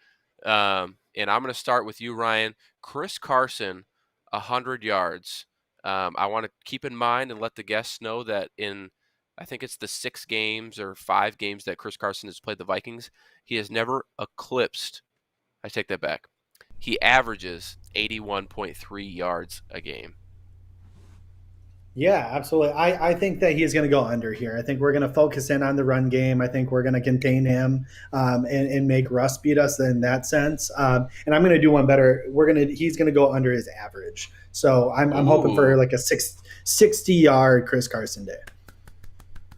And I'm going to start with you, Ryan. Chris Carson, 100 yards. I want to keep in mind and let the guests know that I think it's the 6 games or 5 games that Chris Carson has played the Vikings, he has never eclipsed. I take that back. He averages 81.3 yards a game. Yeah, absolutely. I think that he's going to go under here. I think we're going to focus in on the run game. I think we're going to contain him and make Russ beat us in that sense. And I'm going to do one better. He's going to go under his average. So I'm hoping for like a 60-yard Chris Carson day.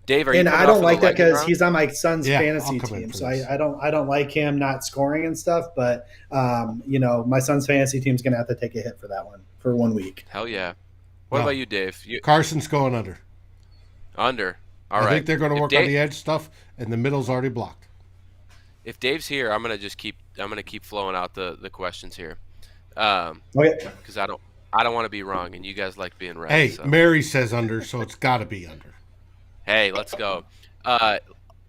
Dave, are you? And I don't like that because he's on my son's Yeah, fantasy team, so I don't like him not scoring and stuff. But my son's fantasy team's going to have to take a hit for that one for 1 week. Hell yeah. What about you, Dave? Carson's going under. Under. All right. I think they're going to work on the edge stuff, and the middle's already blocked. If Dave's here, I'm going to keep flowing out the questions here. Okay. Because I don't want to be wrong, and you guys like being right. Hey, so. Mary says under, so it's got to be under. Hey, let's go.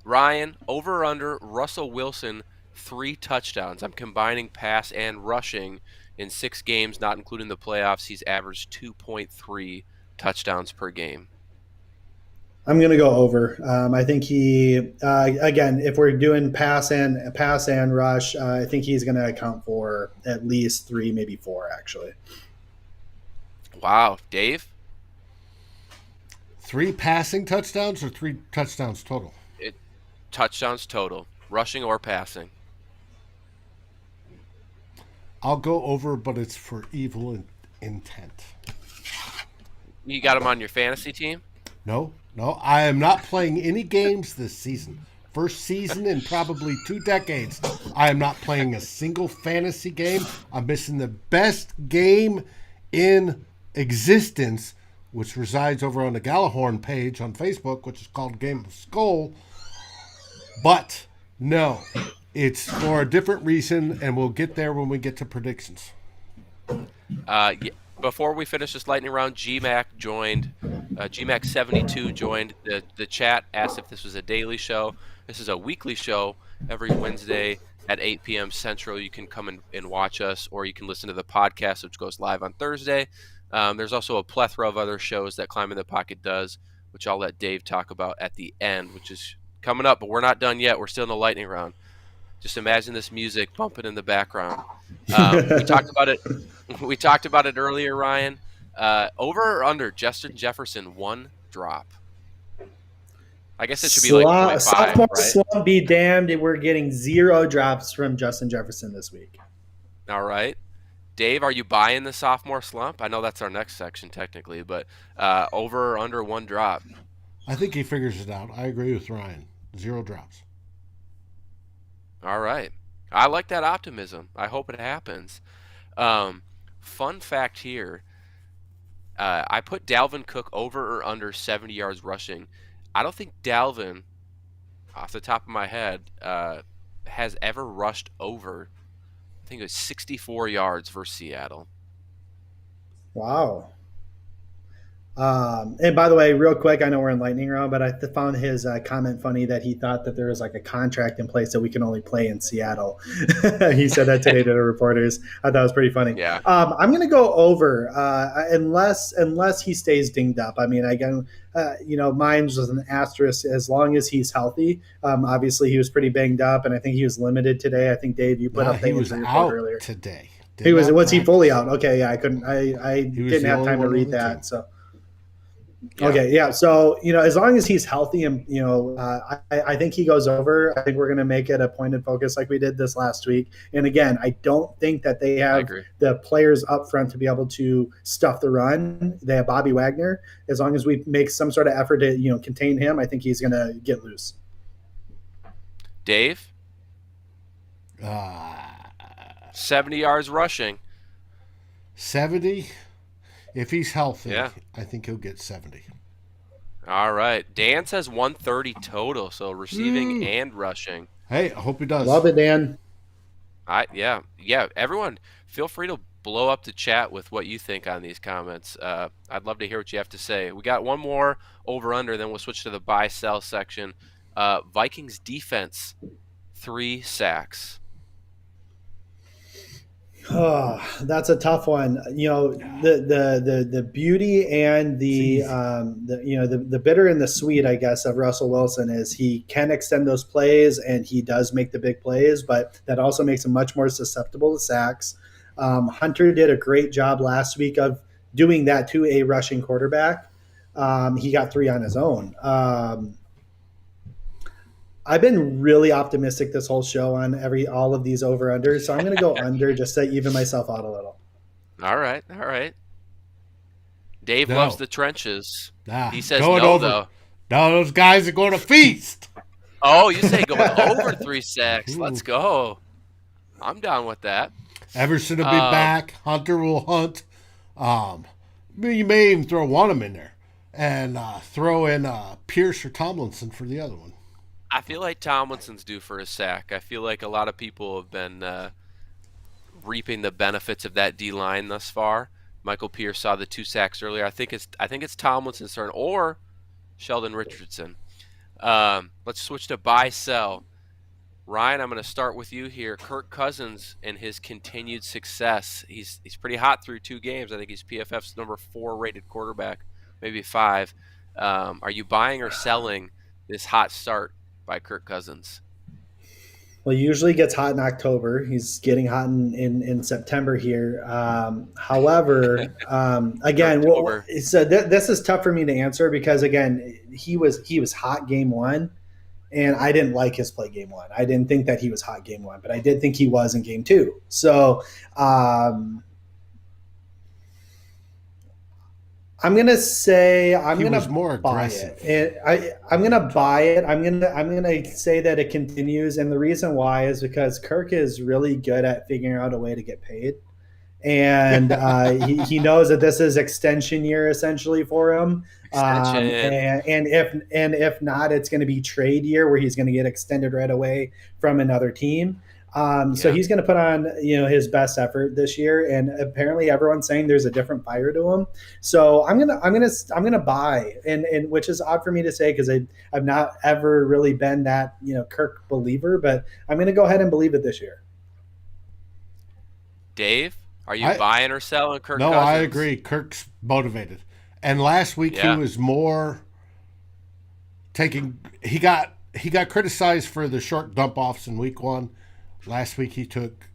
Ryan, over or under, Russell Wilson, 3 touchdowns. I'm combining pass and rushing in 6 games, not including the playoffs. He's averaged 2.3 touchdowns per game. I'm going to go over. I think he, again, if we're doing pass and rush, I think he's going to account for at least 3, maybe 4, actually. Wow. Dave? 3 passing touchdowns or 3 touchdowns total? Touchdowns total, rushing or passing. I'll go over, but it's for evil intent. You got him on your fantasy team? No. I am not playing any games this season. First season in probably 2 decades. I am not playing a single fantasy game. I'm missing the best game in existence, which resides over on the Gallahorn page on Facebook, which is called Game of Skull. But no, it's for a different reason, and we'll get there when we get to predictions. Before we finish this lightning round, GMAC joined. GMAC72 joined the chat, asked if this was a daily show. This is a weekly show every Wednesday at 8 p.m. Central. You can come and watch us, or you can listen to the podcast, which goes live on Thursday. There's also a plethora of other shows that Climb in the Pocket does, which I'll let Dave talk about at the end, which is coming up, but we're not done yet. We're still in the lightning round. Just imagine this music bumping in the background. We talked about it earlier, Ryan. Over or under Justin Jefferson, 1 drop? I guess it should be like 0.5, sophomore right? slump be damned. We're getting 0 drops from Justin Jefferson this week. All right. Dave, are you buying the sophomore slump? I know that's our next section technically, but over or under 1 drop? I think he figures it out. I agree with Ryan. 0 drops. All right. I like that optimism. I hope it happens. Fun fact here. I put Dalvin Cook over or under 70 yards rushing. I don't think Dalvin, off the top of my head, has ever rushed over, I think it was 64 yards versus Seattle. Wow. And by the way, real quick, I know we're in lightning round, but I found his comment funny that he thought that there was like a contract in place that we can only play in Seattle. He said that today to the reporters. I thought it was pretty funny. Yeah, I'm going to go over unless he stays dinged up. I mean, again, mine's was an asterisk as long as he's healthy. Obviously, he was pretty banged up, and I think he was limited today. I think Dave, you put up the He was injury report out earlier. today. Was he fully out? Okay, yeah, I couldn't. I didn't have time to read that, team. so. yeah. Okay, yeah. So as long as he's healthy and I think he goes over. I think we're going to make it a point and focus like we did this last week. And again, I don't think that they have the players up front to be able to stuff the run. They have Bobby Wagner. As long as we make some sort of effort to contain him, I think he's going to get loose. Dave, 70 yards rushing. 70. If he's healthy, yeah. I think he'll get 70. All right. Dan says 130 total, so receiving and rushing. Hey, I hope he does. Love it, Dan. Yeah. Everyone, feel free to blow up the chat with what you think on these comments. I'd love to hear what you have to say. We got one more over/under, then we'll switch to the buy/sell section. Vikings defense, 3 sacks. Oh, that's a tough one. The beauty and the bitter and the sweet, I guess, of Russell Wilson is he can extend those plays and he does make the big plays, but that also makes him much more susceptible to sacks. Hunter did a great job last week of doing that to a rushing quarterback. He got 3 on his own. I've been really optimistic this whole show on all of these over-unders, so I'm going to go under just to even myself out a little. All right. Dave loves the trenches. He says no, over. though. No, those guys are going to feast. Oh, you say going over 3 sacks. Let's go. I'm down with that. Everson will be back. Hunter will hunt. You may even throw one of them in there and throw in Pierce or Tomlinson for the other one. I feel like Tomlinson's due for a sack. I feel like a lot of people have been reaping the benefits of that D-line thus far. Michael Pierce saw the 2 sacks earlier. I think it's Tomlinson's turn or Sheldon Richardson. Let's switch to buy-sell. Ryan, I'm going to start with you here. Kirk Cousins and his continued success. He's pretty hot through 2 games. I think he's PFF's number 4 rated quarterback, maybe 5. Are you buying or selling this hot start by Kirk Cousins? Well, he usually gets hot in October. He's getting hot in September here. However, again, this is tough for me to answer because again, he was hot game 1, and I didn't like his play game 1. I didn't think that he was hot game 1, but I did think he was in game 2. So I'm gonna say I'm gonna buy it. I'm gonna buy it. I'm gonna say that it continues, and the reason why is because Kirk is really good at figuring out a way to get paid, and he knows that this is extension year essentially for him. And if not, it's going to be trade year where he's going to get extended right away from another team. So he's going to put on, his best effort this year, and apparently everyone's saying there's a different fire to him. So I'm gonna buy, and which is odd for me to say because I've not ever really been that Kirk believer, but I'm going to go ahead and believe it this year. Dave, are you buying or selling Kirk? No, Cousins? I agree. Kirk's motivated, and last week he was more taking. He got criticized for the short dump offs in week 1. Last week he took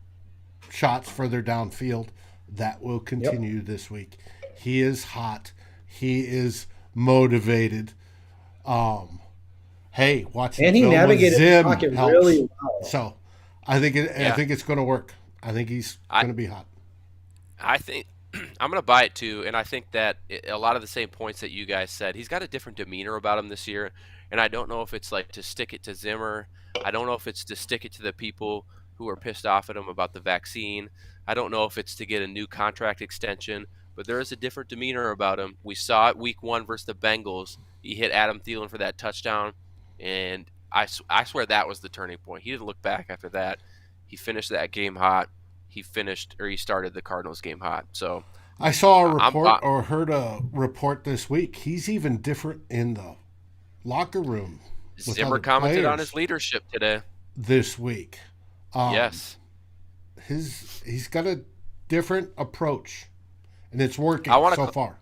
shots further downfield. That will continue this week. He is hot. He is motivated. Hey, watching and he navigated the pocket really well. So I think it's going to work. I think he's going to be hot. I think I'm going to buy it too, and I think that a lot of the same points that you guys said. He's got a different demeanor about him this year, and I don't know if it's like to stick it to Zimmer. I don't know if it's to stick it to the people who are pissed off at him about the vaccine. I don't know if it's to get a new contract extension, but there is a different demeanor about him. We saw it week 1 versus the Bengals. He hit Adam Thielen for that touchdown, and I swear that was the turning point. He didn't look back after that. He finished that game hot. He started the Cardinals game hot. So I saw a I'm report or heard a report this week. He's even different in the locker room with Zimmer other commented on his players leadership today. this week. Um, Yes. he's got a different approach, and it's I working want so to far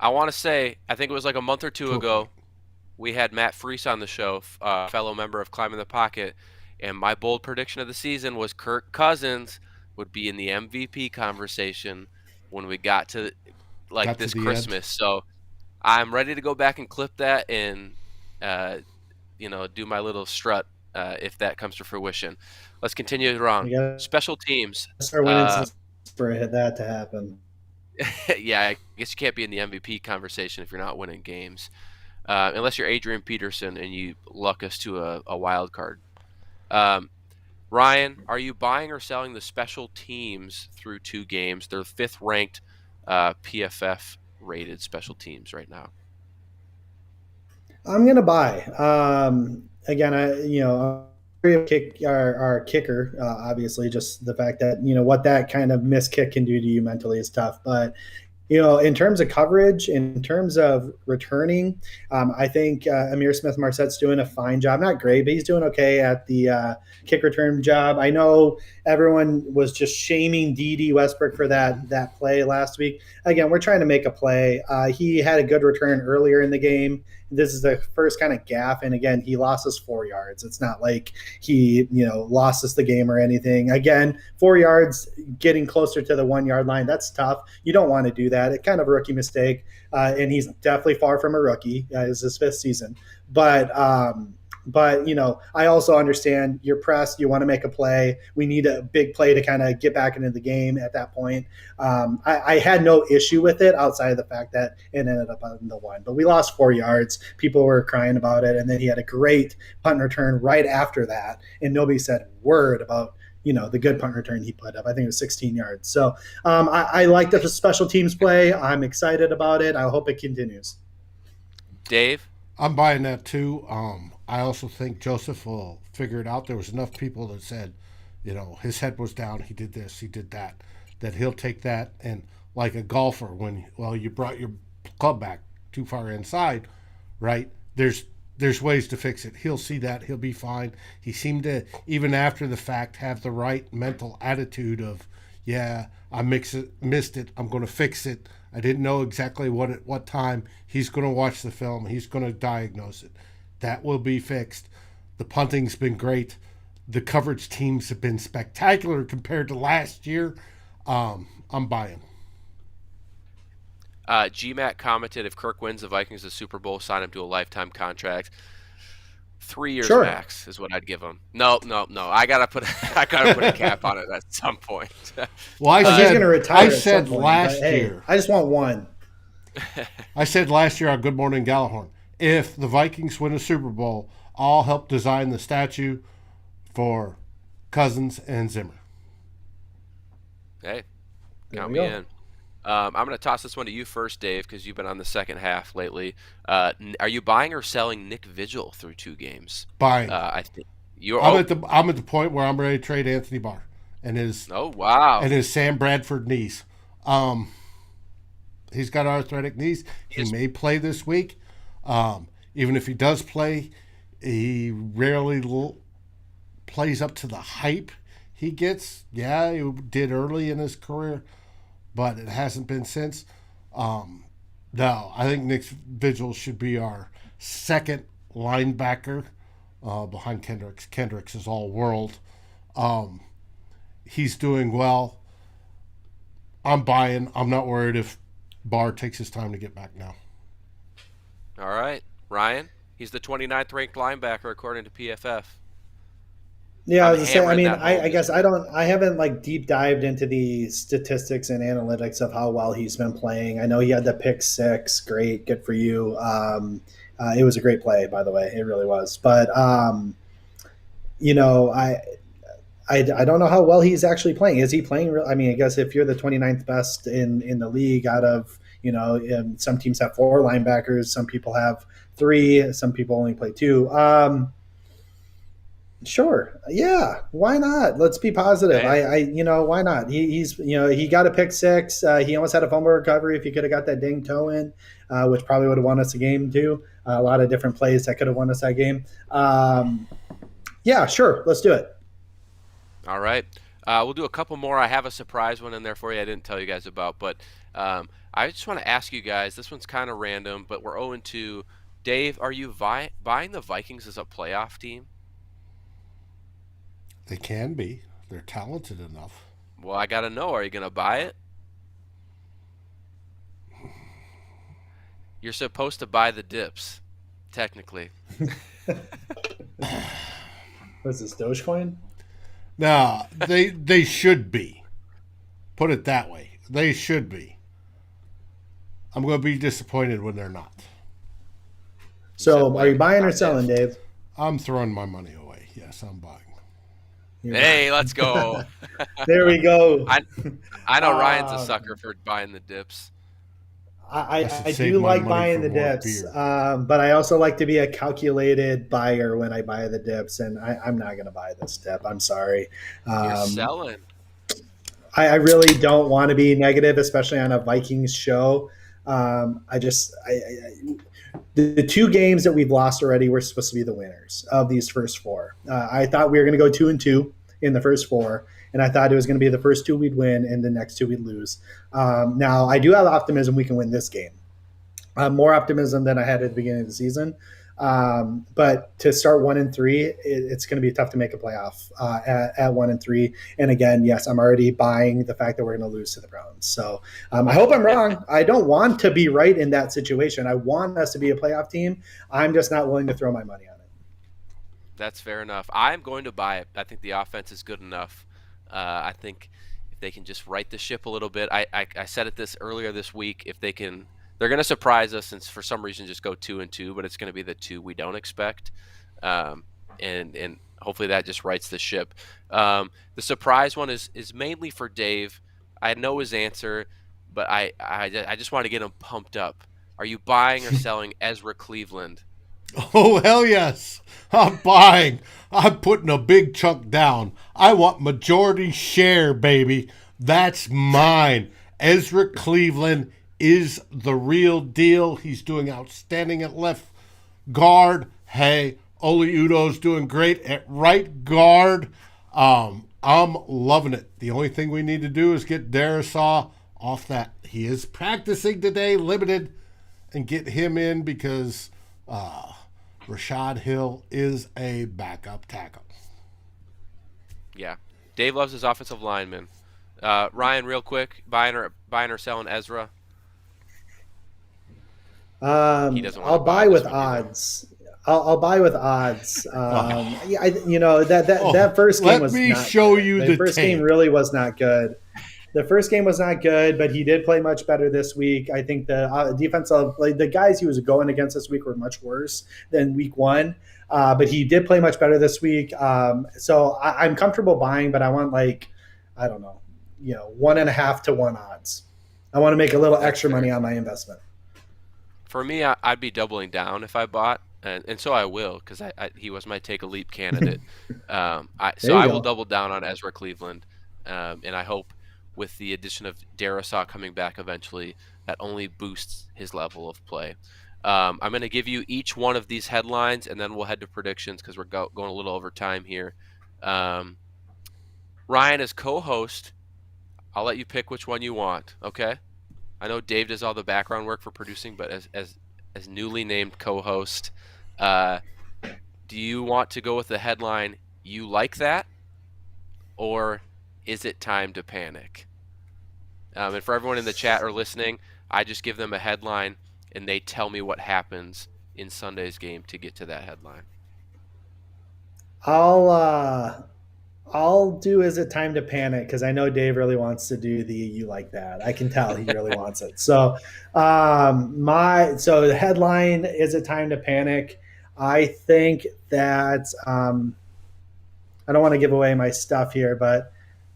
I want to say I think it was like a month or two to a point. ago we had Matt Freese on the show, fellow member of Climbing the Pocket, and my bold prediction of the season was Kirk Cousins would be in the MVP conversation when we got to like Got to this the end. Christmas. So I'm ready to go back and clip that and uh, do my little strut if that comes to fruition. Let's continue it on. We got Special teams. to start winning Uh, some for that to happen. yeah, I guess you can't be in the MVP conversation if you're not winning games, unless you're Adrian Peterson and you luck us to a wild card. Um, Ryan, are you buying or selling the special teams through 2 games? They're fifth ranked PFF rated special teams right now. I'm gonna buy. Again, kick our kicker. Obviously, just the fact that what that kind of missed kick can do to you mentally is tough. But in terms of coverage, in terms of returning, I think Amir Smith Marsette's doing a fine job. Not great, but he's doing okay at the kick return job. I know everyone was just shaming D.D. Westbrook for that play last week. Again, we're trying to make a play. He had a good return earlier in the game. This is the first kind of gaff, and again, he lost us 4 yards. It's not like he lost us the game or anything. Again, 4 yards, getting closer to the 1 yard line, that's tough. You don't want to do that. It's kind of a rookie mistake, and he's definitely far from a rookie. It's his 5th season, but I also understand you're pressed. You want to make a play. We need a big play to kind of get back into the game at that point. I had no issue with it outside of the fact that it ended up on the 1. But we lost 4 yards. People were crying about it, and then he had a great punt return right after that, and nobody said a word about the good punt return he put up. I think it was 16 yards. So I like the special teams play. I'm excited about it. I hope it continues. Dave? I'm buying that too. I also think Joseph will figure it out. There was enough people that said, his head was down. He did this, he did that. That he'll take that and like a golfer when you brought your club back too far inside, right? There's ways to fix it. He'll see that. He'll be fine. He seemed to, even after the fact, have the right mental attitude of, yeah, I missed it. I'm going to fix it. I didn't know exactly what time. He's going to watch the film. He's going to diagnose it. That will be fixed. The punting's been great. The coverage teams have been spectacular compared to last year. I'm buying. GMAT commented, if Kirk wins the Vikings the Super Bowl, sign him to a lifetime contract. 3 years Sure. max is what I'd give him. No. I gotta put a cap on it at some point. Well, he's going to retire. I said last year. I just want one. I said last year on Good Morning Gallahorn, if the Vikings win a Super Bowl, I'll help design the statue for Cousins and Zimmer. Hey, count we me go. in. I'm going to toss this one to you first, Dave, because you've been on the second half lately. Are you buying or selling Nick Vigil through 2 games? Buying. I think you're. I'm at the point where I'm ready to trade Anthony Barr and his Sam Bradford knees. He's got arthritic knees. He may play this week. Even if he does play, he rarely plays up to the hype he gets. Yeah, he did early in his career, but it hasn't been since. No, I think Nick Vigil should be our second linebacker behind Kendricks. Kendricks is all world. He's doing well. I'm buying. I'm not worried if Barr takes his time to get back now. All right, Ryan. He's the 29th ranked linebacker according to PFF. Yeah, I'm I guess I haven't like deep dived into the statistics and analytics of how well he's been playing. I know he had the pick 6. Great. Good for you. It was a great play, by the way. It really was. But, I don't know how well he's actually playing. Is he playing? I mean, I guess if you're the 29th best in the league out of, some teams have 4 linebackers. Some people have 3. Some people only play 2. Sure. Yeah. Why not? Let's be positive. Hey, Why not? He got a pick six. He almost had a fumble recovery if he could have got that ding toe in, which probably would have won us a game too. A lot of different plays that could have won us that game. Yeah, sure. Let's do it. all right. We'll do a couple more. I have a surprise one in there for you I didn't tell you guys about, but I just want to ask you guys. This one's kind of random, but we're 0-2. Dave, are you buying the Vikings as a playoff team? They can be. They're talented enough. Well, I got to know. Are you going to buy it? You're supposed to buy the dips, technically. What's this, Dogecoin? Now, they should be. Put it that way. They should be. I'm going to be disappointed when they're not. So, are you buying or selling, Dave? I'm throwing my money away. Yes, I'm buying. Hey, let's go. There we go. I know Ryan's a sucker for buying the dips. I do like buying the dips, but I also like to be a calculated buyer when I buy the dips, and I'm not going to buy this dip. I'm sorry. You're selling. I really don't want to be negative, especially on a Vikings show. The two games that we've lost already were supposed to be the winners of these first four. I thought we were going to go 2-2 in the first four, and I thought it was going to be the first two we'd win and the next two we'd lose. Now, I do have optimism we can win this game. More optimism than I had at the beginning of the season. But to start 1-3, it's going to be tough to make a playoff at 1-3. And again, yes, I'm already buying the fact that we're going to lose to the Browns. So I hope I'm wrong. I don't want to be right in that situation. I want us to be a playoff team. I'm just not willing to throw my money on it. That's fair enough. I'm going to buy it. I think the offense is good enough. I think if they can just right the ship a little bit. I said it this earlier this week. If they can, they're going to surprise us and for some reason just go 2-2, but it's going to be the two we don't expect. And hopefully that just rights the ship. The surprise one is mainly for Dave. I know his answer, but I just want to get him pumped up. Are you buying or selling Ezra Cleveland? Oh, hell yes. I'm buying. I'm putting a big chunk down. I want majority share, baby. That's mine. Ezra Cleveland is the real deal. He's doing outstanding at left guard. Hey, Oli Udo's doing great at right guard. I'm loving it. The only thing we need to do is get Darisaw off that. He is practicing today, limited, and get him in because Rashad Hill is a backup tackle. Yeah. Dave loves his offensive lineman. Ryan, real quick, buying or selling Ezra? He doesn't want I'll to buy this with one either. odds. I'll buy with odds. That first game was Let me not show good. you The the first tape. game really was not good. The first game was not good, but he did play much better this week. I think the defensive, like the guys he was going against this week were much worse than week one. But he did play much better this week. So I'm comfortable buying, but I want I don't know, 1.5 to 1 odds. I want to make a little That's extra fair. money on my investment. For me, I'd be doubling down if I bought, and so I will because he was my take a leap candidate. So There I you will go. double down on Ezra Cleveland, and I hope with the addition of Darisaw coming back eventually, that only boosts his level of play. I'm going to give you each one of these headlines, and then we'll head to predictions because we're going a little over time here. Um, Ryan is co-host. I'll let you pick which one you want. Okay. I know Dave does all the background work for producing, but as newly named co-host, uh, do you want to go with the headline "You like that" or "Is it time to panic"? And for everyone in the chat or listening, I just give them a headline and they tell me what happens in Sunday's game to get to that headline. I'll do Is It Time to Panic because I know Dave really wants to do the You Like That. I can tell he really wants it. So so the headline Is It Time to Panic? I think that I don't want to give away my stuff here, but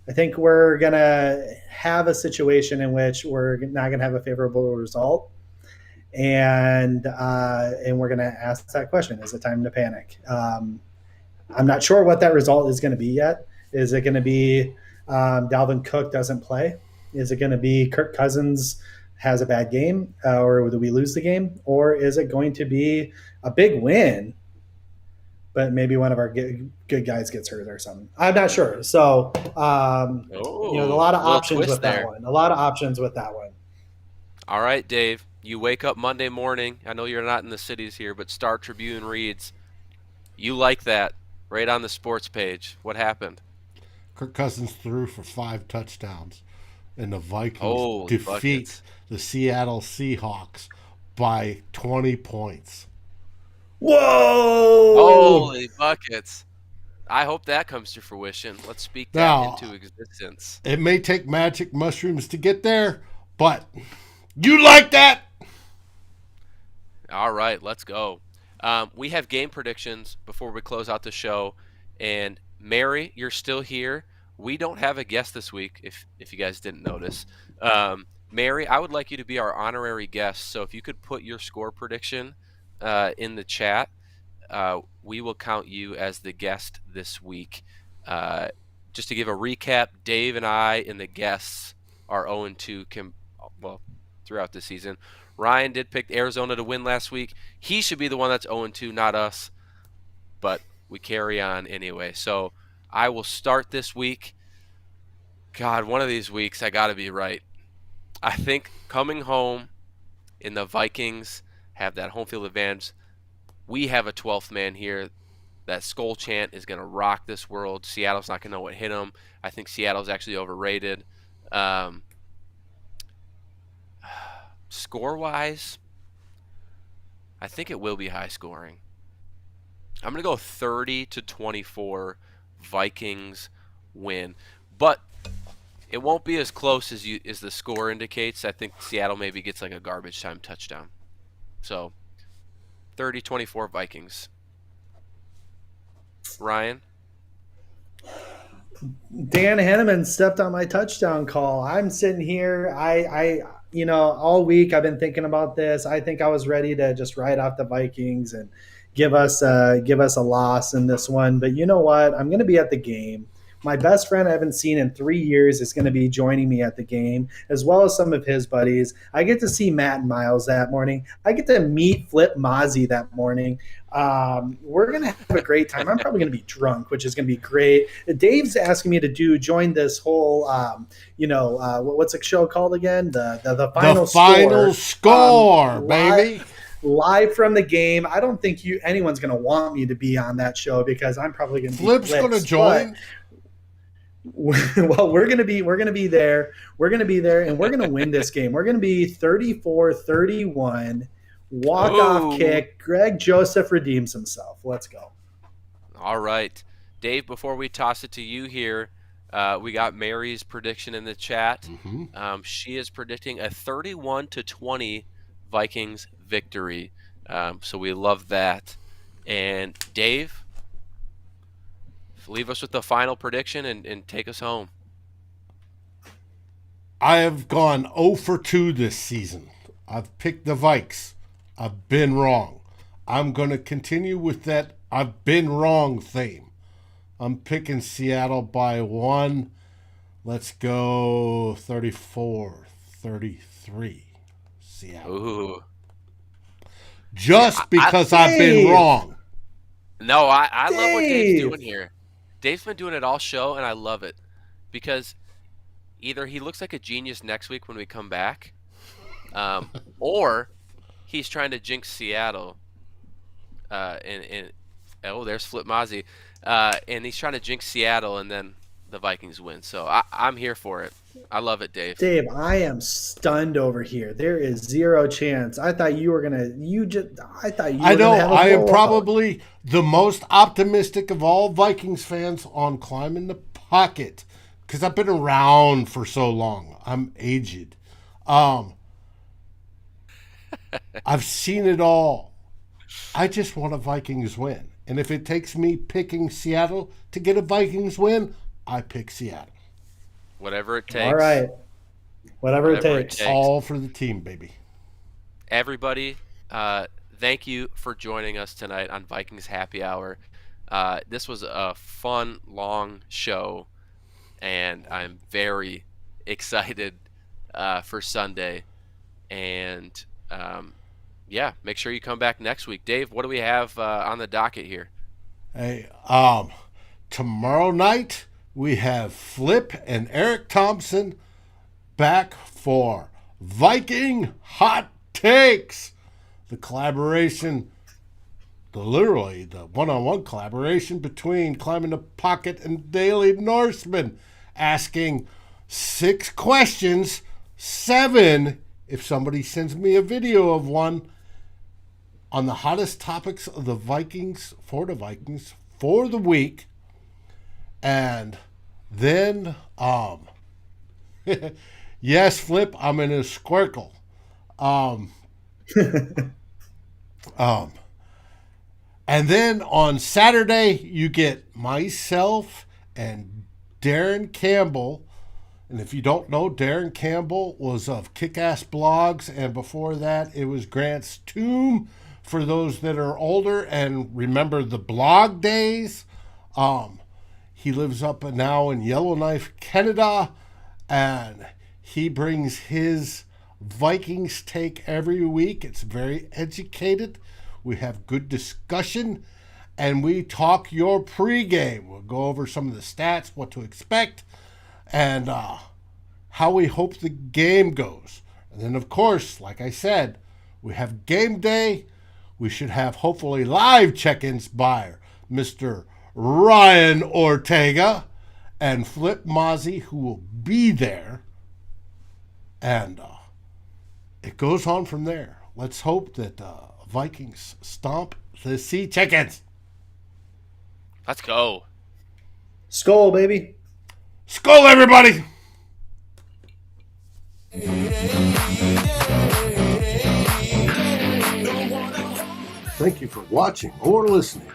I think we're gonna have a situation in which we're not gonna have a favorable result, and we're gonna ask that question: Is it time to panic? I'm not sure what that result is going to be yet. Is it going to be Dalvin Cook doesn't play? Is it going to be Kirk Cousins has a bad game, or do we lose the game? Or is it going to be a big win, but maybe one of our good guys gets hurt or something? I'm not sure. So, a Oh, lot of little options twist with that there. one. A lot of options with that one. All right, Dave. You wake up Monday morning. I know you're not in the cities here, but Star Tribune reads, you like that right on the sports page. What happened? Kirk Cousins threw for 5 touchdowns, and the Vikings Holy defeat buckets. the Seattle Seahawks by 20 points. Whoa! Holy buckets. I hope that comes to fruition. Let's speak that into Now, existence. it may take magic mushrooms to get there, but you like that? All right, let's go. We have game predictions before we close out the show. And Mary, you're still here. We don't have a guest this week, if you guys didn't notice. Mary, I would like you to be our honorary guest. So if you could put your score prediction in the chat, we will count you as the guest this week. Just to give a recap, Dave and I and the guests are 0-2 throughout the season. Ryan did pick Arizona to win last week. He should be the one that's 0-2, not us. But we carry on anyway. So I will start this week. God, one of these weeks I got to be right. I think coming home in the Vikings have that home field advantage. We have a 12th man here. That skull chant is going to rock this world. Seattle's not going to know what hit them. I think Seattle's actually overrated. Score-wise, I think it will be high scoring. I'm going to go 30-24 Vikings win. But it won't be as close as the score indicates. I think Seattle maybe gets like a garbage time touchdown. So 30-24 Vikings. Ryan? Dan Henneman stepped on my touchdown call. I'm sitting here. All week I've been thinking about this. I think I was ready to just write off the Vikings and give us a loss in this one. But you know what? I'm going to be at the game. My best friend I haven't seen in 3 years is going to be joining me at the game, as well as some of his buddies. I get to see Matt and Miles that morning. I get to meet Flip Mozzie that morning. We're going to have a great time. I'm probably going to be drunk, which is going to be great. Dave's asking me to join this whole, what's the show called again? The final Score, baby. Live from the game. I don't think anyone's going to want me to be on that show because I'm probably going to be Flip's going to join. Well, we're gonna be there. We're gonna be there, and we're gonna win this game. We're gonna be 34-31, walk-off kick. Greg Joseph redeems himself. Let's go. All right, Dave. Before we toss it to you here, we got Mary's prediction in the chat. Mm-hmm. She is predicting a 31-20 Vikings victory. So we love that. And Dave, leave us with the final prediction and take us home. I have gone 0 for 2 this season. I've picked the Vikes. I've been wrong. I'm going to continue with that I've been wrong theme. I'm picking Seattle by 1. Let's go 34-33. Seattle. Ooh. Just because I've been wrong. No, I love what Dave's doing here. Dave's been doing it all show, and I love it. Because either he looks like a genius next week when we come back, or he's trying to jinx Seattle. There's Flip Mozzie. And he's trying to jinx Seattle, and then the Vikings win. So I'm here for it. I love it, Dave. Dave, I am stunned over here. There is zero chance. I thought you were gonna. I know. I am probably the most optimistic of all Vikings fans on climbing the pocket because I've been around for so long. I'm aged. I've seen it all. I just want a Vikings win, and if it takes me picking Seattle to get a Vikings win, I pick Seattle. Whatever it takes. All right. Whatever it takes. All for the team, baby. Everybody, thank you for joining us tonight on Vikings Happy Hour. This was a fun, long show, and I'm very excited for Sunday. And yeah, make sure you come back next week. Dave, what do we have on the docket here? Hey, tomorrow night we have Flip and Eric Thompson back for Viking Hot Takes. The collaboration, literally the one-on-one collaboration between Climbing the Pocket and Daily Norseman, asking 6 questions, 7 if somebody sends me a video of one, on the hottest topics of the Vikings for the week. And then, yes, Flip, I'm in a squircle. And then on Saturday, you get myself and Darren Campbell. And if you don't know, Darren Campbell was of Kick-Ass Blogs, and before that, it was Grant's Tomb. For those that are older and remember the blog days, he lives up now in Yellowknife, Canada, and he brings his Vikings take every week. It's very educated. We have good discussion, and we talk your pregame. We'll go over some of the stats, what to expect, and how we hope the game goes. And then, of course, like I said, we have game day. We should have hopefully live check-ins by Mr. Ryan Ortega and Flip Mozzie, who will be there. And it goes on from there. Let's hope that Vikings stomp the Sea Chickens. Let's go. Skol, baby. Skol, everybody. Thank you for watching or listening.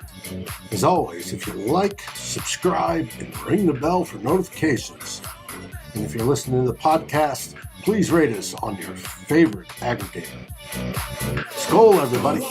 As always, if you like, subscribe, and ring the bell for notifications. And if you're listening to the podcast, please rate us on your favorite aggregator. Skol, everybody.